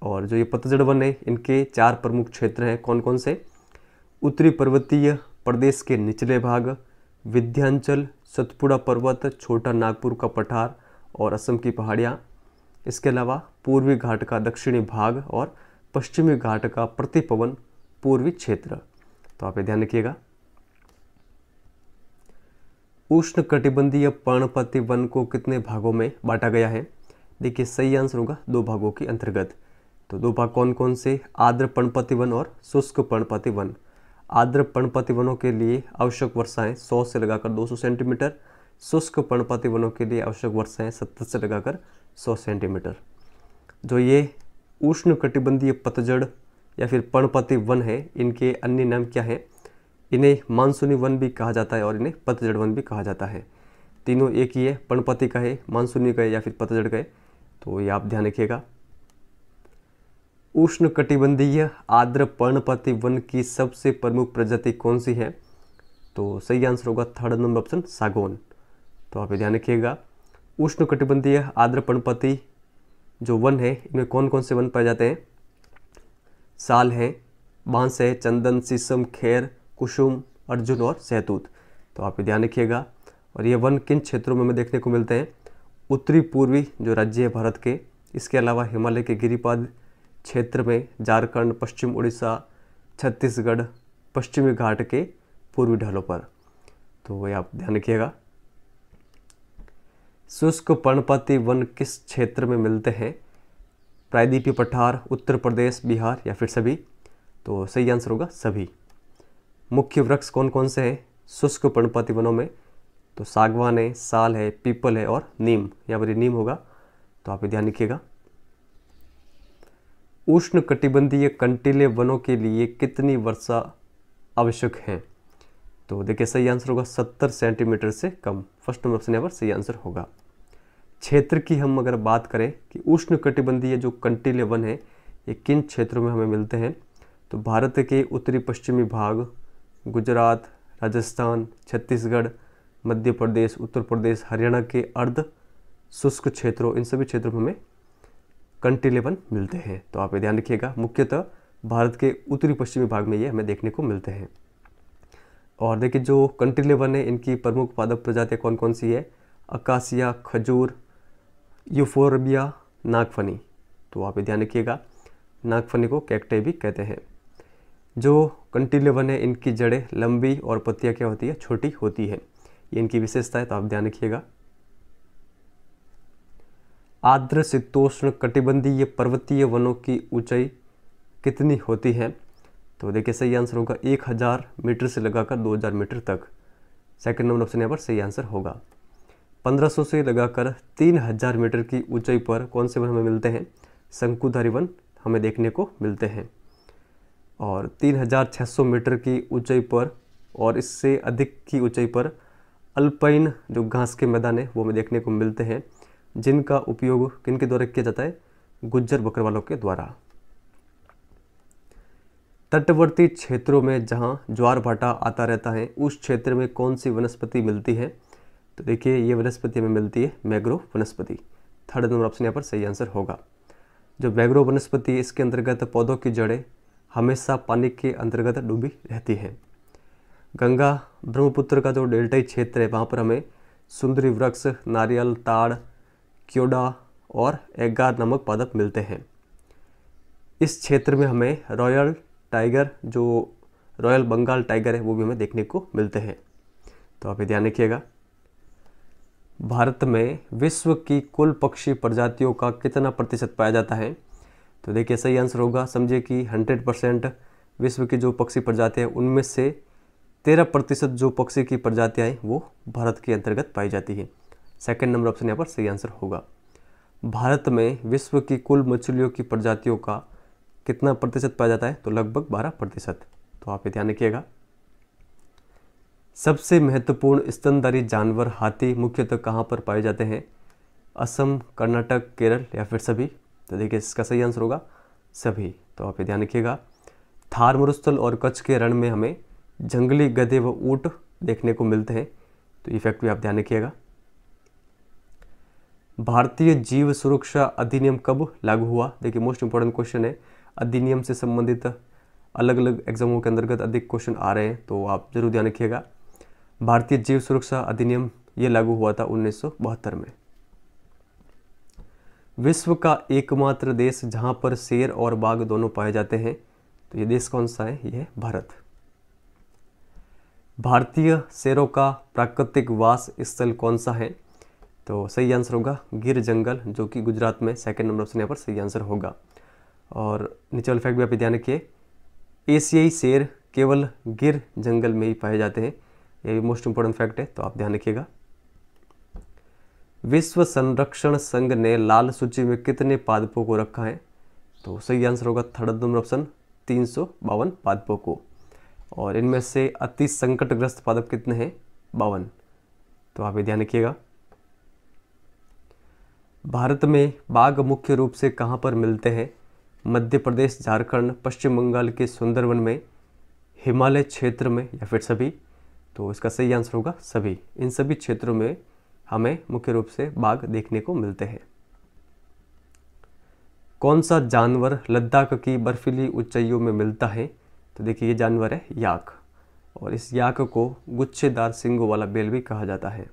और जो ये पतझड़ वन है इनके 4 प्रमुख क्षेत्र हैं। कौन कौन से? उत्तरी पर्वतीय प्रदेश के निचले भाग, विंध्याचल, सतपुड़ा पर्वत, छोटा नागपुर का पठार और असम की पहाड़ियाँ। इसके अलावा पूर्वी घाट का दक्षिणी भाग और पश्चिमी घाट का प्रतिपवन पूर्वी क्षेत्र। तो आप ये ध्यान रखिएगा। उष्णकटिबंधीय पर्णपाती वन को कितने भागों में बांटा गया है? देखिए सही आंसर होगा 2 भागों के अंतर्गत। तो 2 भाग कौन कौन से? आर्द्र पर्णपाती वन और शुष्क पर्णपाती वन। आर्द्र पर्णपाती वनों के लिए आवश्यक वर्षाएं 100 से लगाकर 200 सेंटीमीटर, शुष्क पर्णपाती वनों के लिए आवश्यक वर्षाएं 70 से लगाकर 100 सेंटीमीटर। जो ये उष्णकटिबंधीय पतझड़ या फिर पर्णपाती वन है इनके अन्य नाम क्या है? इन्हें मानसूनी वन भी कहा जाता है और इन्हें पतझड़ वन भी कहा जाता है। तीनों एक ही है, पर्णपाती का है, मानसूनी का है या फिर पतझड़ का है। तो ये आप ध्यान रखिएगा। उष्णकटिबंधीय आर्द्र पर्णपाती वन की सबसे प्रमुख प्रजाति कौन सी है? तो सही आंसर होगा थर्ड नंबर ऑप्शन, सागौन। तो आप ये ध्यान रखिएगा। उष्णकटिबंधीय आर्द्र पर्णपाती जो वन है इनमें कौन कौन से वन पाए जाते हैं? साल है, बांस है, चंदन, शीशम, खैर, कुसुम, अर्जुन और सहतूत। तो आप ये ध्यान रखिएगा। और ये वन किन क्षेत्रों में हमें देखने को मिलते हैं? उत्तरी पूर्वी जो राज्य है भारत के, इसके अलावा हिमालय के गिरिपाद क्षेत्र में, झारखंड, पश्चिम उड़ीसा, छत्तीसगढ़, पश्चिमी घाट के पूर्वी ढालों पर। तो ये आप ध्यान रखिएगा। शुष्क पर्णपाती वन किस क्षेत्र में मिलते हैं? प्रायद्वीपीय पठार, उत्तर प्रदेश, बिहार या फिर सभी? तो सही आंसर होगा सभी। मुख्य वृक्ष कौन कौन से हैं शुष्क पर्णपाती वनों में? तो सागवान है, साल है, पीपल है और नीम। यहाँ पर नीम होगा। तो आप ये ध्यान रखिएगा। उष्णकटिबंधीय कंटीले वनों के लिए कितनी वर्षा आवश्यक है? तो देखिए सही आंसर होगा 70 सेंटीमीटर से कम। फर्स्ट नंबर ऑप्शन यहाँ पर सही आंसर होगा। क्षेत्र की हम अगर बात करें कि उष्णकटिबंधीय जो कंटीले वन है ये किन क्षेत्रों में हमें मिलते हैं? तो भारत के उत्तरी पश्चिमी भाग, गुजरात, राजस्थान, छत्तीसगढ़, मध्य प्रदेश, उत्तर प्रदेश, हरियाणा के अर्ध शुष्क क्षेत्रों, इन सभी क्षेत्रों में हमें कंटीले वन मिलते हैं। तो आप ये ध्यान रखिएगा। मुख्यतः भारत के उत्तरी पश्चिमी भाग में ये हमें देखने को मिलते हैं। और देखिए जो कंटीले वन है इनकी प्रमुख पादप प्रजातियाँ कौन कौन सी है? अकासिया, खजूर, यूफोर्बिया, नागफनी। तो आप ये ध्यान रखिएगा। नागफनी को कैक्टाई भी कहते हैं। जो कंटीले वन है इनकी जड़ें लंबी और पत्तियां क्या होती है? छोटी होती है। ये इनकी विशेषता है। तो आप ध्यान रखिएगा। आर्द्र शीतोष्ण कटिबंधीय पर्वतीय वनों की ऊंचाई कितनी होती है? तो देखिए सही आंसर होगा 1000 मीटर से लगाकर 2000 मीटर तक। सेकंड नंबर ऑप्शन यहाँ पर सही आंसर होगा। 1500 से लगाकर 3000 मीटर की ऊंचाई पर कौन से वन हमें मिलते हैं? शंकुधारी वन हमें देखने को मिलते हैं। और 3600 मीटर की ऊंचाई पर और इससे अधिक की ऊंचाई पर अल्पाइन जो घास के मैदान है वो हमें देखने को मिलते हैं, जिनका उपयोग किनके द्वारा किया जाता है? गुज्जर बकरवालों के द्वारा। तटवर्ती क्षेत्रों में जहां ज्वार भाटा आता रहता है उस क्षेत्र में कौन सी वनस्पति मिलती है? तो देखिए ये वनस्पति हमें मिलती है मैंग्रोव वनस्पति। थर्ड नंबर ऑप्शन यहाँ पर सही आंसर होगा। जो मैंग्रोव वनस्पति है इसके अंतर्गत पौधों की जड़ें हमेशा पानी के अंतर्गत डूबी रहती है। गंगा ब्रह्मपुत्र का जो डेल्टाई क्षेत्र है वहाँ पर हमें सुंदरी वृक्ष, नारियल, ताड़, क्योडा और एगार नामक पादप मिलते हैं। इस क्षेत्र में हमें रॉयल टाइगर, जो रॉयल बंगाल टाइगर है वो भी हमें देखने को मिलते हैं। तो आप ये ध्यान रखिएगा। भारत में विश्व की कुल पक्षी प्रजातियों का कितना प्रतिशत पाया जाता है? तो देखिए सही आंसर होगा, समझिए कि 100% विश्व की जो पक्षी प्रजातियाँ हैं उनमें से 13% जो पक्षी की प्रजातियाँ हैं वो भारत के अंतर्गत पाई जाती है। सेकंड नंबर ऑप्शन यहाँ पर सही आंसर होगा। भारत में विश्व की कुल मछलियों की प्रजातियों का कितना प्रतिशत पाया जाता है? तो लगभग 12%। तो आप ये ध्यान रखिएगा। सबसे महत्वपूर्ण स्तनधारी जानवर हाथी मुख्यतः कहाँ पर पाए जाते हैं? असम, कर्नाटक, केरल या फिर सभी? तो देखिए इसका सही आंसर होगा सभी। तो आप ये ध्यान रखिएगा। थार मरुस्थल और कच्छ के रण में हमें जंगली गधे व ऊंट देखने को मिलते हैं। तो ये फैक्ट भी आप ध्यान रखिएगा। भारतीय जीव सुरक्षा अधिनियम कब लागू हुआ? देखिए मोस्ट इंपॉर्टेंट क्वेश्चन है। अधिनियम से संबंधित अलग अलग एग्जामों के अंतर्गत अधिक क्वेश्चन आ रहे हैं, तो आप जरूर ध्यान रखिएगा। भारतीय जीव सुरक्षा अधिनियम ये लागू हुआ था 1972 में। विश्व का एकमात्र देश जहां पर शेर और बाघ दोनों पाए जाते हैं, तो ये देश कौन सा है? ये है भारत। भारतीय शेरों का प्राकृतिक वास स्थल कौन सा है? तो सही आंसर होगा गिर जंगल, जो कि गुजरात में। सेकंड नंबर ऑप्शन यहाँ पर सही आंसर होगा। और नीचे वाले फैक्ट भी आप ध्यान रखिए, एशियाई शेर केवल गिर जंगल में ही पाए जाते हैं। ये भी मोस्ट इंपॉर्टेंट फैक्ट है, तो आप ध्यान रखिएगा। विश्व संरक्षण संघ ने लाल सूची में कितने पादपों को रखा है? तो सही आंसर होगा थर्ड नंबर ऑप्शन 352 पादपों को। और इनमें से अति संकटग्रस्त पादप कितने हैं? 52। तो आप ये ध्यान रखिएगा। भारत में बाघ मुख्य रूप से कहाँ पर मिलते हैं? मध्य प्रदेश, झारखंड, पश्चिम बंगाल के सुंदरवन में, हिमालय क्षेत्र में या फिर सभी? तो इसका सही आंसर होगा सभी। इन सभी क्षेत्रों में हमें मुख्य रूप से बाघ देखने को मिलते हैं। कौन सा जानवर लद्दाख की बर्फीली ऊंचाइयों में मिलता है? तो देखिए ये जानवर है याक, और इस याक को गुच्छेदार सींगों वाला बैल भी कहा जाता है।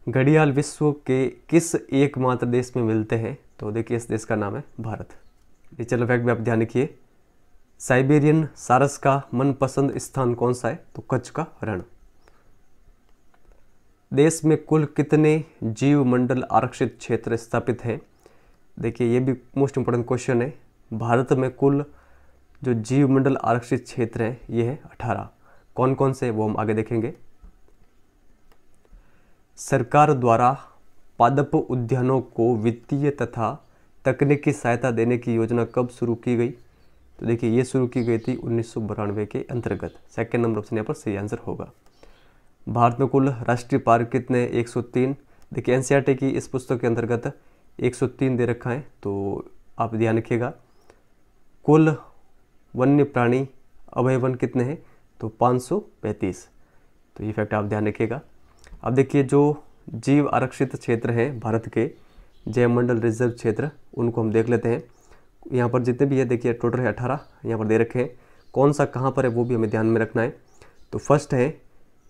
घड़ियाल विश्व के किस एकमात्र देश में मिलते हैं? तो देखिए इस देश का नाम है भारत। ये चलो फैक्ट भी आप ध्यान रखिए। साइबेरियन सारस का मनपसंद स्थान कौन सा है? तो कच्छ का रण। देश में कुल कितने जीव मंडल आरक्षित क्षेत्र स्थापित हैं? देखिए ये भी मोस्ट इंपोर्टेंट क्वेश्चन है। भारत में कुल जो जीव मंडल आरक्षित क्षेत्र हैं ये है 18। कौन कौन से वो हम आगे देखेंगे। सरकार द्वारा पादप उद्यानों को वित्तीय तथा तकनीकी सहायता देने की योजना कब शुरू की गई? तो देखिए ये शुरू की गई थी 1992 के अंतर्गत। सेकंड नंबर ऑप्शन यहाँ पर सही आंसर होगा। भारत में कुल राष्ट्रीय पार्क कितने? 103। देखिए एनसीईआरटी की इस पुस्तक के अंतर्गत 103 दे रखा है, तो आप ध्यान रखिएगा। कुल वन्य प्राणी अभयवन कितने हैं? तो 535। तो ये फैक्ट आप ध्यान रखिएगा। अब देखिए जो जीव आरक्षित क्षेत्र हैं भारत के, जैव मंडल रिजर्व क्षेत्र, उनको हम देख लेते हैं। यहाँ पर जितने भी है देखिए टोटल है 18 यहाँ पर दे रखे हैं। कौन सा कहाँ पर है वो भी हमें ध्यान में रखना है। तो फर्स्ट है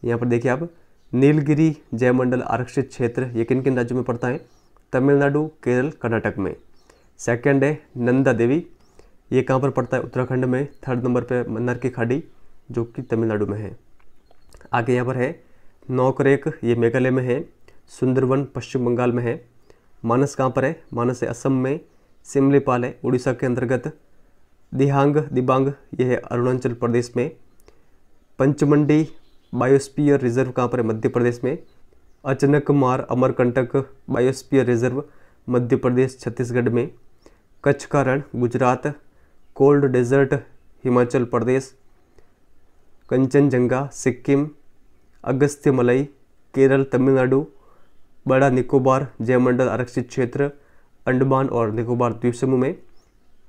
यहाँ पर देखिए आप नीलगिरी जैव मंडल आरक्षित क्षेत्र, ये किन किन राज्यों में पड़ता है? तमिलनाडु, केरल, कर्नाटक में। सेकंड है नंदा देवी, ये कहाँ पर पड़ता है? उत्तराखंड में। थर्ड नंबर पे मन्नार की खाड़ी, जो कि तमिलनाडु में है। आगे यहाँ पर है नौकरेक, ये मेघालय में है। सुंदरवन पश्चिम बंगाल में है। मानस कहाँ पर है? मानस है असम में। सिमलीपाल है उड़ीसा के अंतर्गत। दिबांग ये है अरुणाचल प्रदेश में। पंचमंडी बायोस्फीयर रिजर्व कहाँ पर है? मध्य प्रदेश में। अचनकमार अमरकंटक बायोस्फीयर रिजर्व मध्य प्रदेश छत्तीसगढ़ में। कच्छ का रण गुजरात। Cold desert Himachal Pradesh. कंचनजंगा सिक्किम। अगस्त्यमलई केरल तमिलनाडु। बड़ा निकोबार जैवमंडल आरक्षित क्षेत्र अंडमान और निकोबार द्वीप समूह में।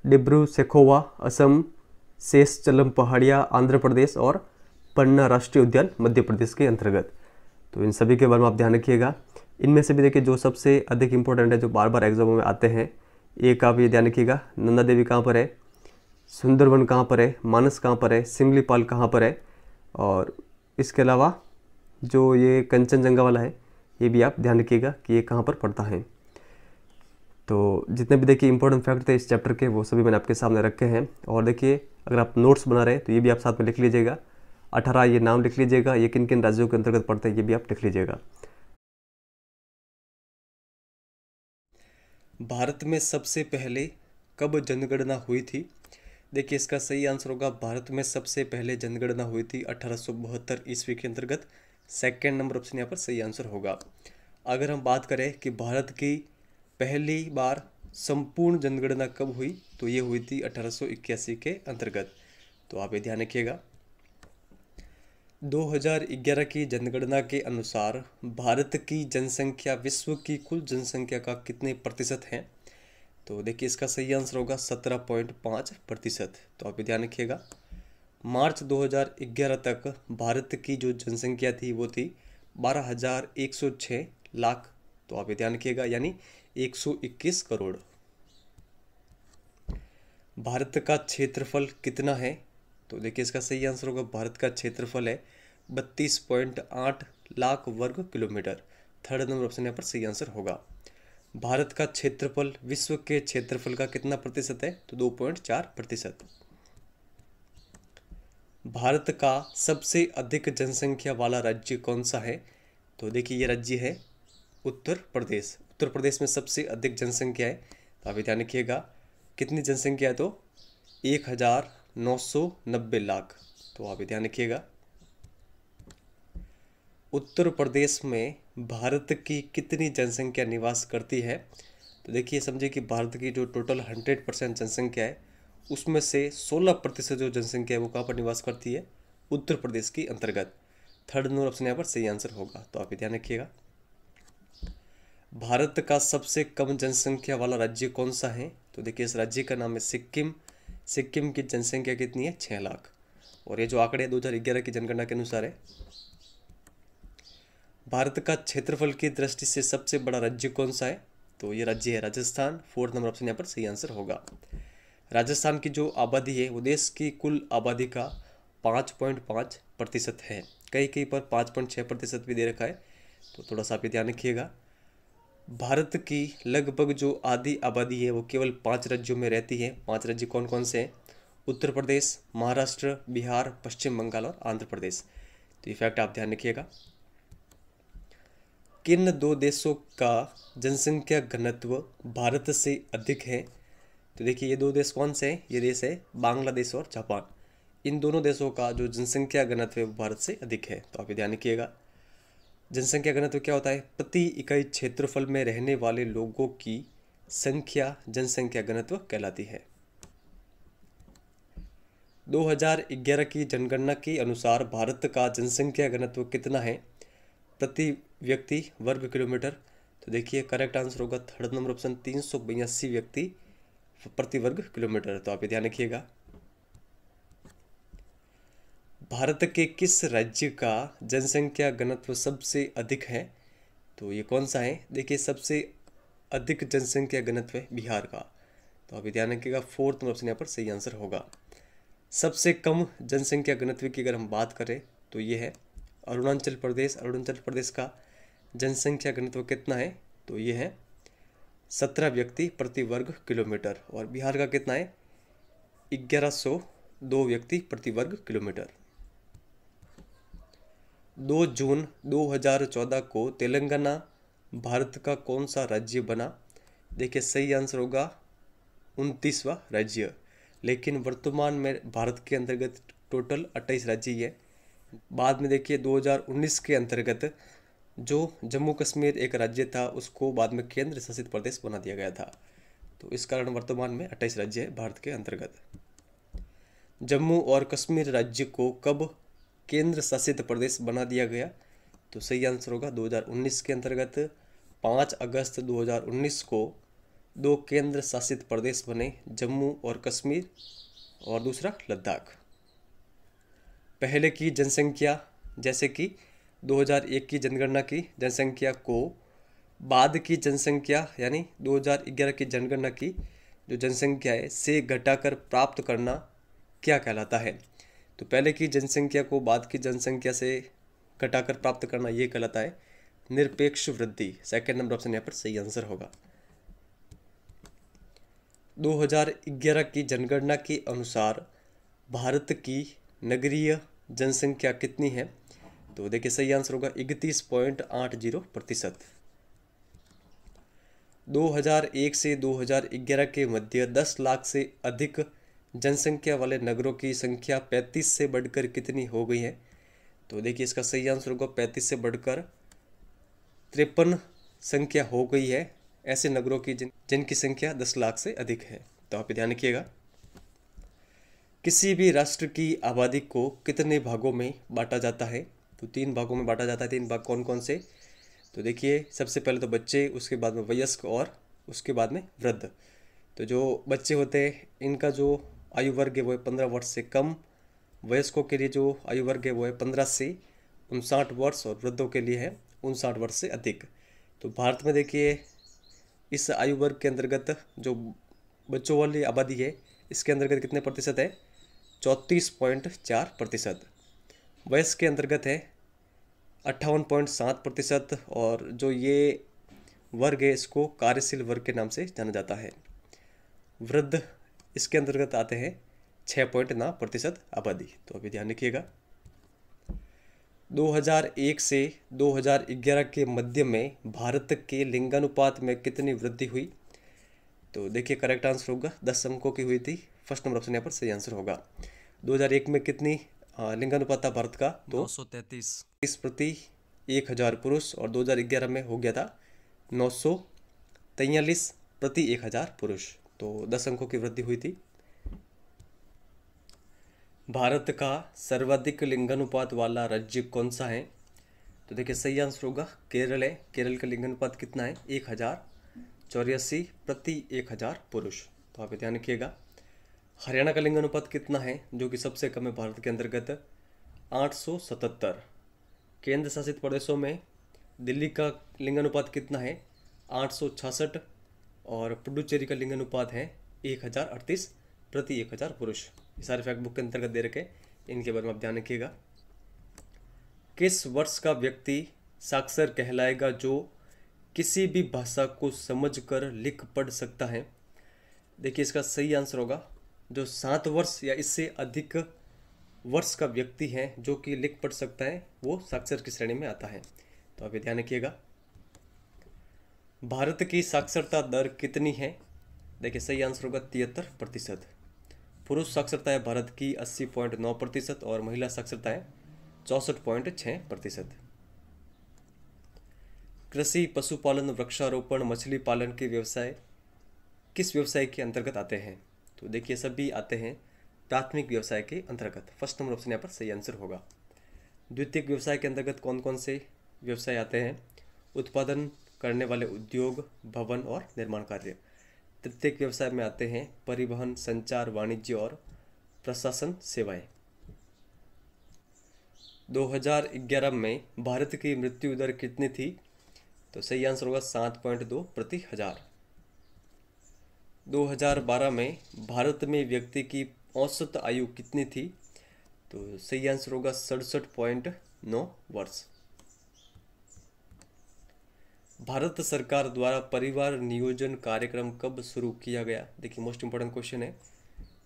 डिब्रू सेखोवा असम। शेषचलम पहाड़ियाँ आंध्र प्रदेश और पन्ना राष्ट्रीय उद्यान मध्य प्रदेश के अंतर्गत। तो इन सभी के बारे में आप ध्यान रखिएगा। इनमें से भी देखिए जो सबसे अधिक इंपॉर्टेंट है, जो बार बार एग्जामों में आते हैं, एक आप ये ध्यान रखिएगा। नंदा देवी कहाँ पर है? सुंदरवन कहाँ पर है? मानस कहाँ पर है? सिमलीपाल कहाँ पर है? और इसके अलावा जो ये कंचनजंगा वाला है, ये भी आप ध्यान रखिएगा कि ये कहाँ पर पड़ता है। तो जितने भी देखिए इंपॉर्टेंट फैक्ट थे इस चैप्टर के, वो सभी मैंने आपके सामने रखे हैं। और देखिए अगर आप नोट्स बना रहे हैं तो ये भी आप साथ में लिख लीजिएगा। 18 ये नाम लिख लीजिएगा, ये किन किन राज्यों के अंतर्गत पड़ते हैं ये भी आप लिख लीजिएगा। भारत में सबसे पहले कब जनगणना हुई थी? देखिए इसका सही आंसर होगा, भारत में सबसे पहले जनगणना हुई थी 1872 ईस्वी के अंतर्गत। सेकेंड नंबर ऑप्शन यहाँ पर सही आंसर होगा। अगर हम बात करें कि भारत की पहली बार संपूर्ण जनगणना कब हुई, तो ये हुई थी 1881 के अंतर्गत। तो आप ये ध्यान रखिएगा। 2011 की जनगणना के अनुसार भारत की जनसंख्या विश्व की कुल जनसंख्या का कितने प्रतिशत है? तो देखिए इसका सही आंसर होगा 17.5%। तो आप ये ध्यान रखिएगा। मार्च 2011 तक भारत की जो जनसंख्या थी वो थी 12,106 लाख। तो आप ये ध्यान रखिएगा, यानी 121 करोड़। भारत का क्षेत्रफल कितना है? तो देखिए इसका सही आंसर होगा, भारत का क्षेत्रफल है 32.8 लाख वर्ग किलोमीटर। थर्ड नंबर ऑप्शन यहाँ पर सही आंसर होगा। भारत का क्षेत्रफल विश्व के क्षेत्रफल का कितना प्रतिशत है? तो 2.4%। भारत का सबसे अधिक जनसंख्या वाला राज्य कौन सा है? तो देखिए ये राज्य है उत्तर प्रदेश। उत्तर प्रदेश में सबसे अधिक जनसंख्या है। तो आप ये ध्यान रखिएगा, कितनी जनसंख्या है? तो 1,990 लाख। तो आप ये ध्यान रखिएगा। उत्तर प्रदेश में भारत की कितनी जनसंख्या निवास करती है? तो देखिए समझिए कि भारत की जो टोटल 100% जनसंख्या है उसमें से 16% जो जनसंख्या है वो कहाँ पर निवास करती है? उत्तर प्रदेश की अंतर्गत। थर्ड नंबर ऑप्शन यहाँ पर सही आंसर होगा। तो आप ये ध्यान रखिएगा। भारत का सबसे कम जनसंख्या वाला राज्य कौन सा है? तो देखिए इस राज्य का नाम है सिक्किम। सिक्किम की जनसंख्या कितनी है? 6 लाख। और ये जो आंकड़े 2011 की जनगणना के अनुसार है। भारत का क्षेत्रफल की दृष्टि से सबसे बड़ा राज्य कौन सा है? तो ये राज्य है राजस्थान। फोर्थ नंबर ऑप्शन यहाँ पर सही आंसर होगा। राजस्थान की जो आबादी है वो देश की कुल आबादी का 5.5% है। कहीं कहीं पर 5.6% भी दे रखा है। तो थोड़ा सा आप ये ध्यान रखिएगा। भारत की लगभग जो आधी आबादी है वो केवल 5 राज्यों में रहती है। 5 राज्य कौन कौन से हैं? उत्तर प्रदेश, महाराष्ट्र, बिहार, पश्चिम बंगाल और आंध्र प्रदेश। तो ये फैक्ट आप ध्यान रखिएगा। किन 2 देशों का जनसंख्या घनत्व भारत से अधिक है? तो देखिए ये 2 देश कौन से हैं? ये देश है बांग्लादेश और जापान। इन दोनों देशों का जो जनसंख्या घनत्व है वो भारत से अधिक है। तो आप ये ध्यान रखिएगा। जनसंख्या घनत्व क्या होता है? प्रति इकाई क्षेत्रफल में रहने वाले लोगों की संख्या जनसंख्या घनत्व कहलाती है। 2011 की जनगणना के अनुसार भारत का जनसंख्या घनत्व कितना है प्रति व्यक्ति वर्ग किलोमीटर? तो देखिए करेक्ट आंसर होगा थर्ड नंबर ऑप्शन, 382 व्यक्ति प्रति वर्ग किलोमीटर। तो आप ये ध्यान रखिएगा। भारत के किस राज्य का जनसंख्या घनत्व सबसे अधिक है? तो ये कौन सा है? देखिए सबसे अधिक जनसंख्या घनत्व है बिहार का। तो आप ये ध्यान रखिएगा। फोर्थ ऑप्शन यहाँ पर सही आंसर होगा। सबसे कम जनसंख्या घनत्व की अगर हम बात करें तो ये है अरुणाचल प्रदेश। अरुणाचल प्रदेश का जनसंख्या घनत्व कितना है? तो ये है 17 व्यक्ति प्रति वर्ग किलोमीटर। और बिहार का कितना है? 1102 व्यक्ति प्रति वर्ग किलोमीटर। 2 जून 2014 को तेलंगाना भारत का कौन सा राज्य बना? देखिए सही आंसर होगा 29वां राज्य। लेकिन वर्तमान में भारत के अंतर्गत टोटल 28 राज्य ही है। बाद में देखिए 2019 के अंतर्गत जो जम्मू कश्मीर एक राज्य था उसको बाद में केंद्र शासित प्रदेश बना दिया गया था। तो इस कारण वर्तमान में 28 राज्य है भारत के अंतर्गत। जम्मू और कश्मीर राज्य को कब केंद्र शासित प्रदेश बना दिया गया? तो सही आंसर होगा 2019 के अंतर्गत 5 अगस्त 2019 को 2 केंद्र शासित प्रदेश बने, जम्मू और कश्मीर और दूसरा लद्दाख। पहले की जनसंख्या जैसे कि 2001 की जनगणना की जनसंख्या को बाद की जनसंख्या यानी 2011 की जनगणना की जो जनसंख्या है से घटाकर प्राप्त करना क्या कहलाता है? तो पहले की जनसंख्या को बाद की जनसंख्या से घटाकर प्राप्त करना ये कहलाता है निरपेक्ष वृद्धि। सेकंड नंबर ऑप्शन यहाँ पर सही आंसर होगा। 2011 की जनगणना के अनुसार भारत की नगरीय जनसंख्या कितनी है? तो देखिए सही आंसर होगा 31.80%। 2001 से 2011 के मध्य 10 लाख से अधिक जनसंख्या वाले नगरों की संख्या 35 से बढ़कर कितनी हो गई है? तो देखिए इसका सही आंसर होगा 35 से बढ़कर 53 संख्या हो गई है ऐसे नगरों की जिनकी संख्या 10 लाख से अधिक है। तो आप ध्यान रखिएगा। किसी भी राष्ट्र की आबादी को कितने भागों में बांटा जाता है? तो 3 भागों में बांटा जाता है। 3 भाग कौन कौन से? तो देखिए सबसे पहले तो बच्चे, उसके बाद में वयस्क और उसके बाद में वृद्ध। तो जो बच्चे होते हैं इनका जो आयु वर्ग है वो है 15 वर्ष से कम, वयस्कों के लिए जो आयु वर्ग है वो है 15 से 59 वर्ष और वृद्धों के लिए है 59 वर्ष से अधिक। तो भारत में देखिए इस आयु वर्ग के अंतर्गत जो बच्चों वाली आबादी है इसके अंतर्गत कितने प्रतिशत है? 34.4%। वयस्क के अंतर्गत है 58.7% और जो ये वर्ग है इसको कार्यशील वर्ग के नाम से जाना जाता है। वृद्ध इसके अंतर्गत आते हैं 6.9% आबादी। तो अभी ध्यान रखिएगा। 2001 से 2011 के मध्य में भारत के लिंगानुपात में कितनी वृद्धि हुई? तो देखिए करेक्ट आंसर होगा 10 अंकों की हुई थी। फर्स्ट नंबर ऑप्शन यहाँ पर सही आंसर होगा। 2001 में कितनी लिंगानुपात था भारत का? तो 933 प्रति 1000 पुरुष और 2011 में हो गया था 943 प्रति 1000 पुरुष। तो 10 अंकों की वृद्धि हुई थी। भारत का सर्वाधिक लिंगानुपात वाला राज्य कौन सा है? तो देखिए सही आंसर होगा केरल है। केरल का लिंगानुपात कितना है? 1084 प्रति 1000 पुरुष। तो आप ध्यान रखिएगा। हरियाणा का लिंगानुपात कितना है जो कि सबसे कम है भारत के अंतर्गत? 877। केंद्र शासित प्रदेशों में दिल्ली का लिंगानुपात कितना है? 866 और पुडुचेरी का लिंगानुपात है 1038 प्रति 1000 पुरुष। ये सारे फैक्ट बुक के अंतर्गत दे रखे, इनके बारे में आप ध्यान रखिएगा। किस वर्ष का व्यक्ति साक्षर कहलाएगा जो किसी भी भाषा को समझकर लिख पढ़ सकता है? देखिए इसका सही आंसर होगा जो 7 वर्ष या इससे अधिक वर्ष का व्यक्ति है जो कि लिख पढ़ सकता है वो साक्षर की श्रेणी में आता है। तो आप ध्यान रखिएगा। भारत की साक्षरता दर कितनी है? देखिए सही आंसर होगा 73%। पुरुष साक्षरता है भारत की 80.9% और महिला साक्षरता है 64.6%। कृषि, पशुपालन, वृक्षारोपण, मछली पालन के व्यवसाय किस व्यवसाय के अंतर्गत आते हैं? तो देखिए सभी आते हैं प्राथमिक व्यवसाय के अंतर्गत। फर्स्ट नंबर ऑप्शन यहाँ पर सही आंसर होगा। द्वितीयक व्यवसाय के अंतर्गत कौन कौन से व्यवसाय आते हैं? उत्पादन करने वाले उद्योग, भवन और निर्माण कार्य। तृतीयक व्यवसाय में आते हैं परिवहन, संचार, वाणिज्य और प्रशासन सेवाएं। 2011 में भारत की मृत्यु दर कितनी थी? तो सही आंसर होगा 7.2 प्रति 1000। 2012 में भारत में व्यक्ति की औसत आयु कितनी थी? तो सही आंसर होगा 67.9 वर्ष। भारत सरकार द्वारा परिवार नियोजन कार्यक्रम कब शुरू किया गया? देखिए मोस्ट इंपोर्टेंट क्वेश्चन है।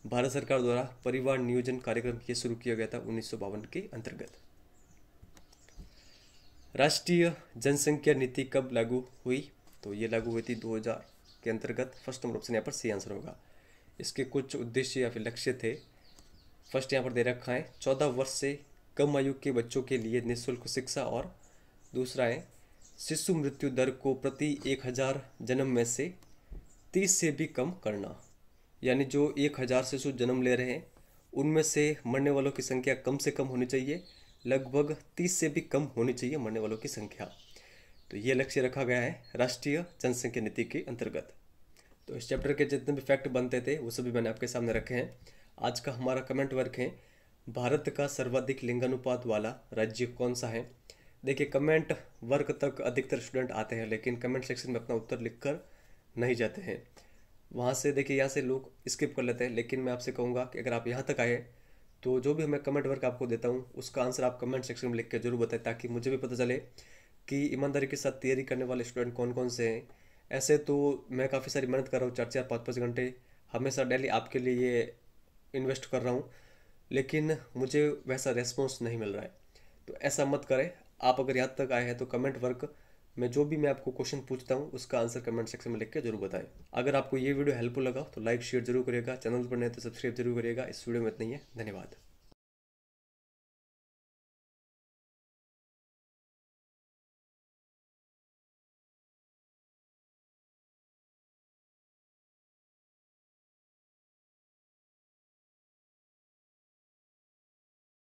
भारत सरकार द्वारा परिवार नियोजन कार्यक्रम ये शुरू किया गया था 1952 के अंतर्गत। राष्ट्रीय जनसंख्या नीति कब लागू हुई? तो ये लागू हुई थी 2000 के अंतर्गत। फर्स्ट नंबर ऑप्शन यहाँ पर सही आंसर होगा। इसके कुछ उद्देश्य या फिर लक्ष्य थे। फर्स्ट यहाँ पर दे रखा है 14 वर्ष से कम आयु के बच्चों के लिए निःशुल्क शिक्षा और दूसरा है शिशु मृत्यु दर को प्रति 1000 जन्म में से 30 से भी कम करना। यानी जो 1000 शिशु जन्म ले रहे हैं उनमें से मरने वालों की संख्या कम से कम होनी चाहिए, लगभग 30 से भी कम होनी चाहिए मरने वालों की संख्या। तो ये लक्ष्य रखा गया है राष्ट्रीय जनसंख्या नीति के अंतर्गत। तो इस चैप्टर के जितने भी फैक्ट बनते थे वो सभी मैंने आपके सामने रखे हैं। आज का हमारा कमेंट वर्क है भारत का सर्वाधिक लिंगानुपात वाला राज्य कौन सा है? देखिए कमेंट वर्क तक अधिकतर स्टूडेंट आते हैं लेकिन कमेंट सेक्शन में अपना उत्तर लिखकर नहीं जाते हैं। वहाँ से देखिए यहाँ से लोग स्किप कर लेते हैं, लेकिन मैं आपसे कहूँगा कि अगर आप यहाँ तक आए तो जो भी मैं कमेंट वर्क आपको देता हूँ उसका आंसर आप कमेंट सेक्शन में लिख के जरूर बताएं, ताकि मुझे भी पता चले कि ईमानदारी के साथ तैयारी करने वाले स्टूडेंट कौन कौन से हैं। ऐसे तो मैं काफ़ी सारी मेहनत कर रहा हूँ, 4-4, 5-5 घंटे हमेशा डेली आपके लिए ये इन्वेस्ट कर रहा हूँ, लेकिन मुझे वैसा रेस्पॉन्स नहीं मिल रहा है। तो ऐसा मत करें। आप अगर यहाँ तक आए हैं तो कमेंट वर्क में जो भी मैं आपको क्वेश्चन पूछता हूँ उसका आंसर कमेंट सेक्शन में लिख के जरूर बताएं। अगर आपको ये वीडियो हेल्पफुल लगा तो लाइक शेयर जरूर करिएगा, चैनल पर नए तो सब्सक्राइब जरूर करिएगा। इस वीडियो में इतना ही है, धन्यवाद।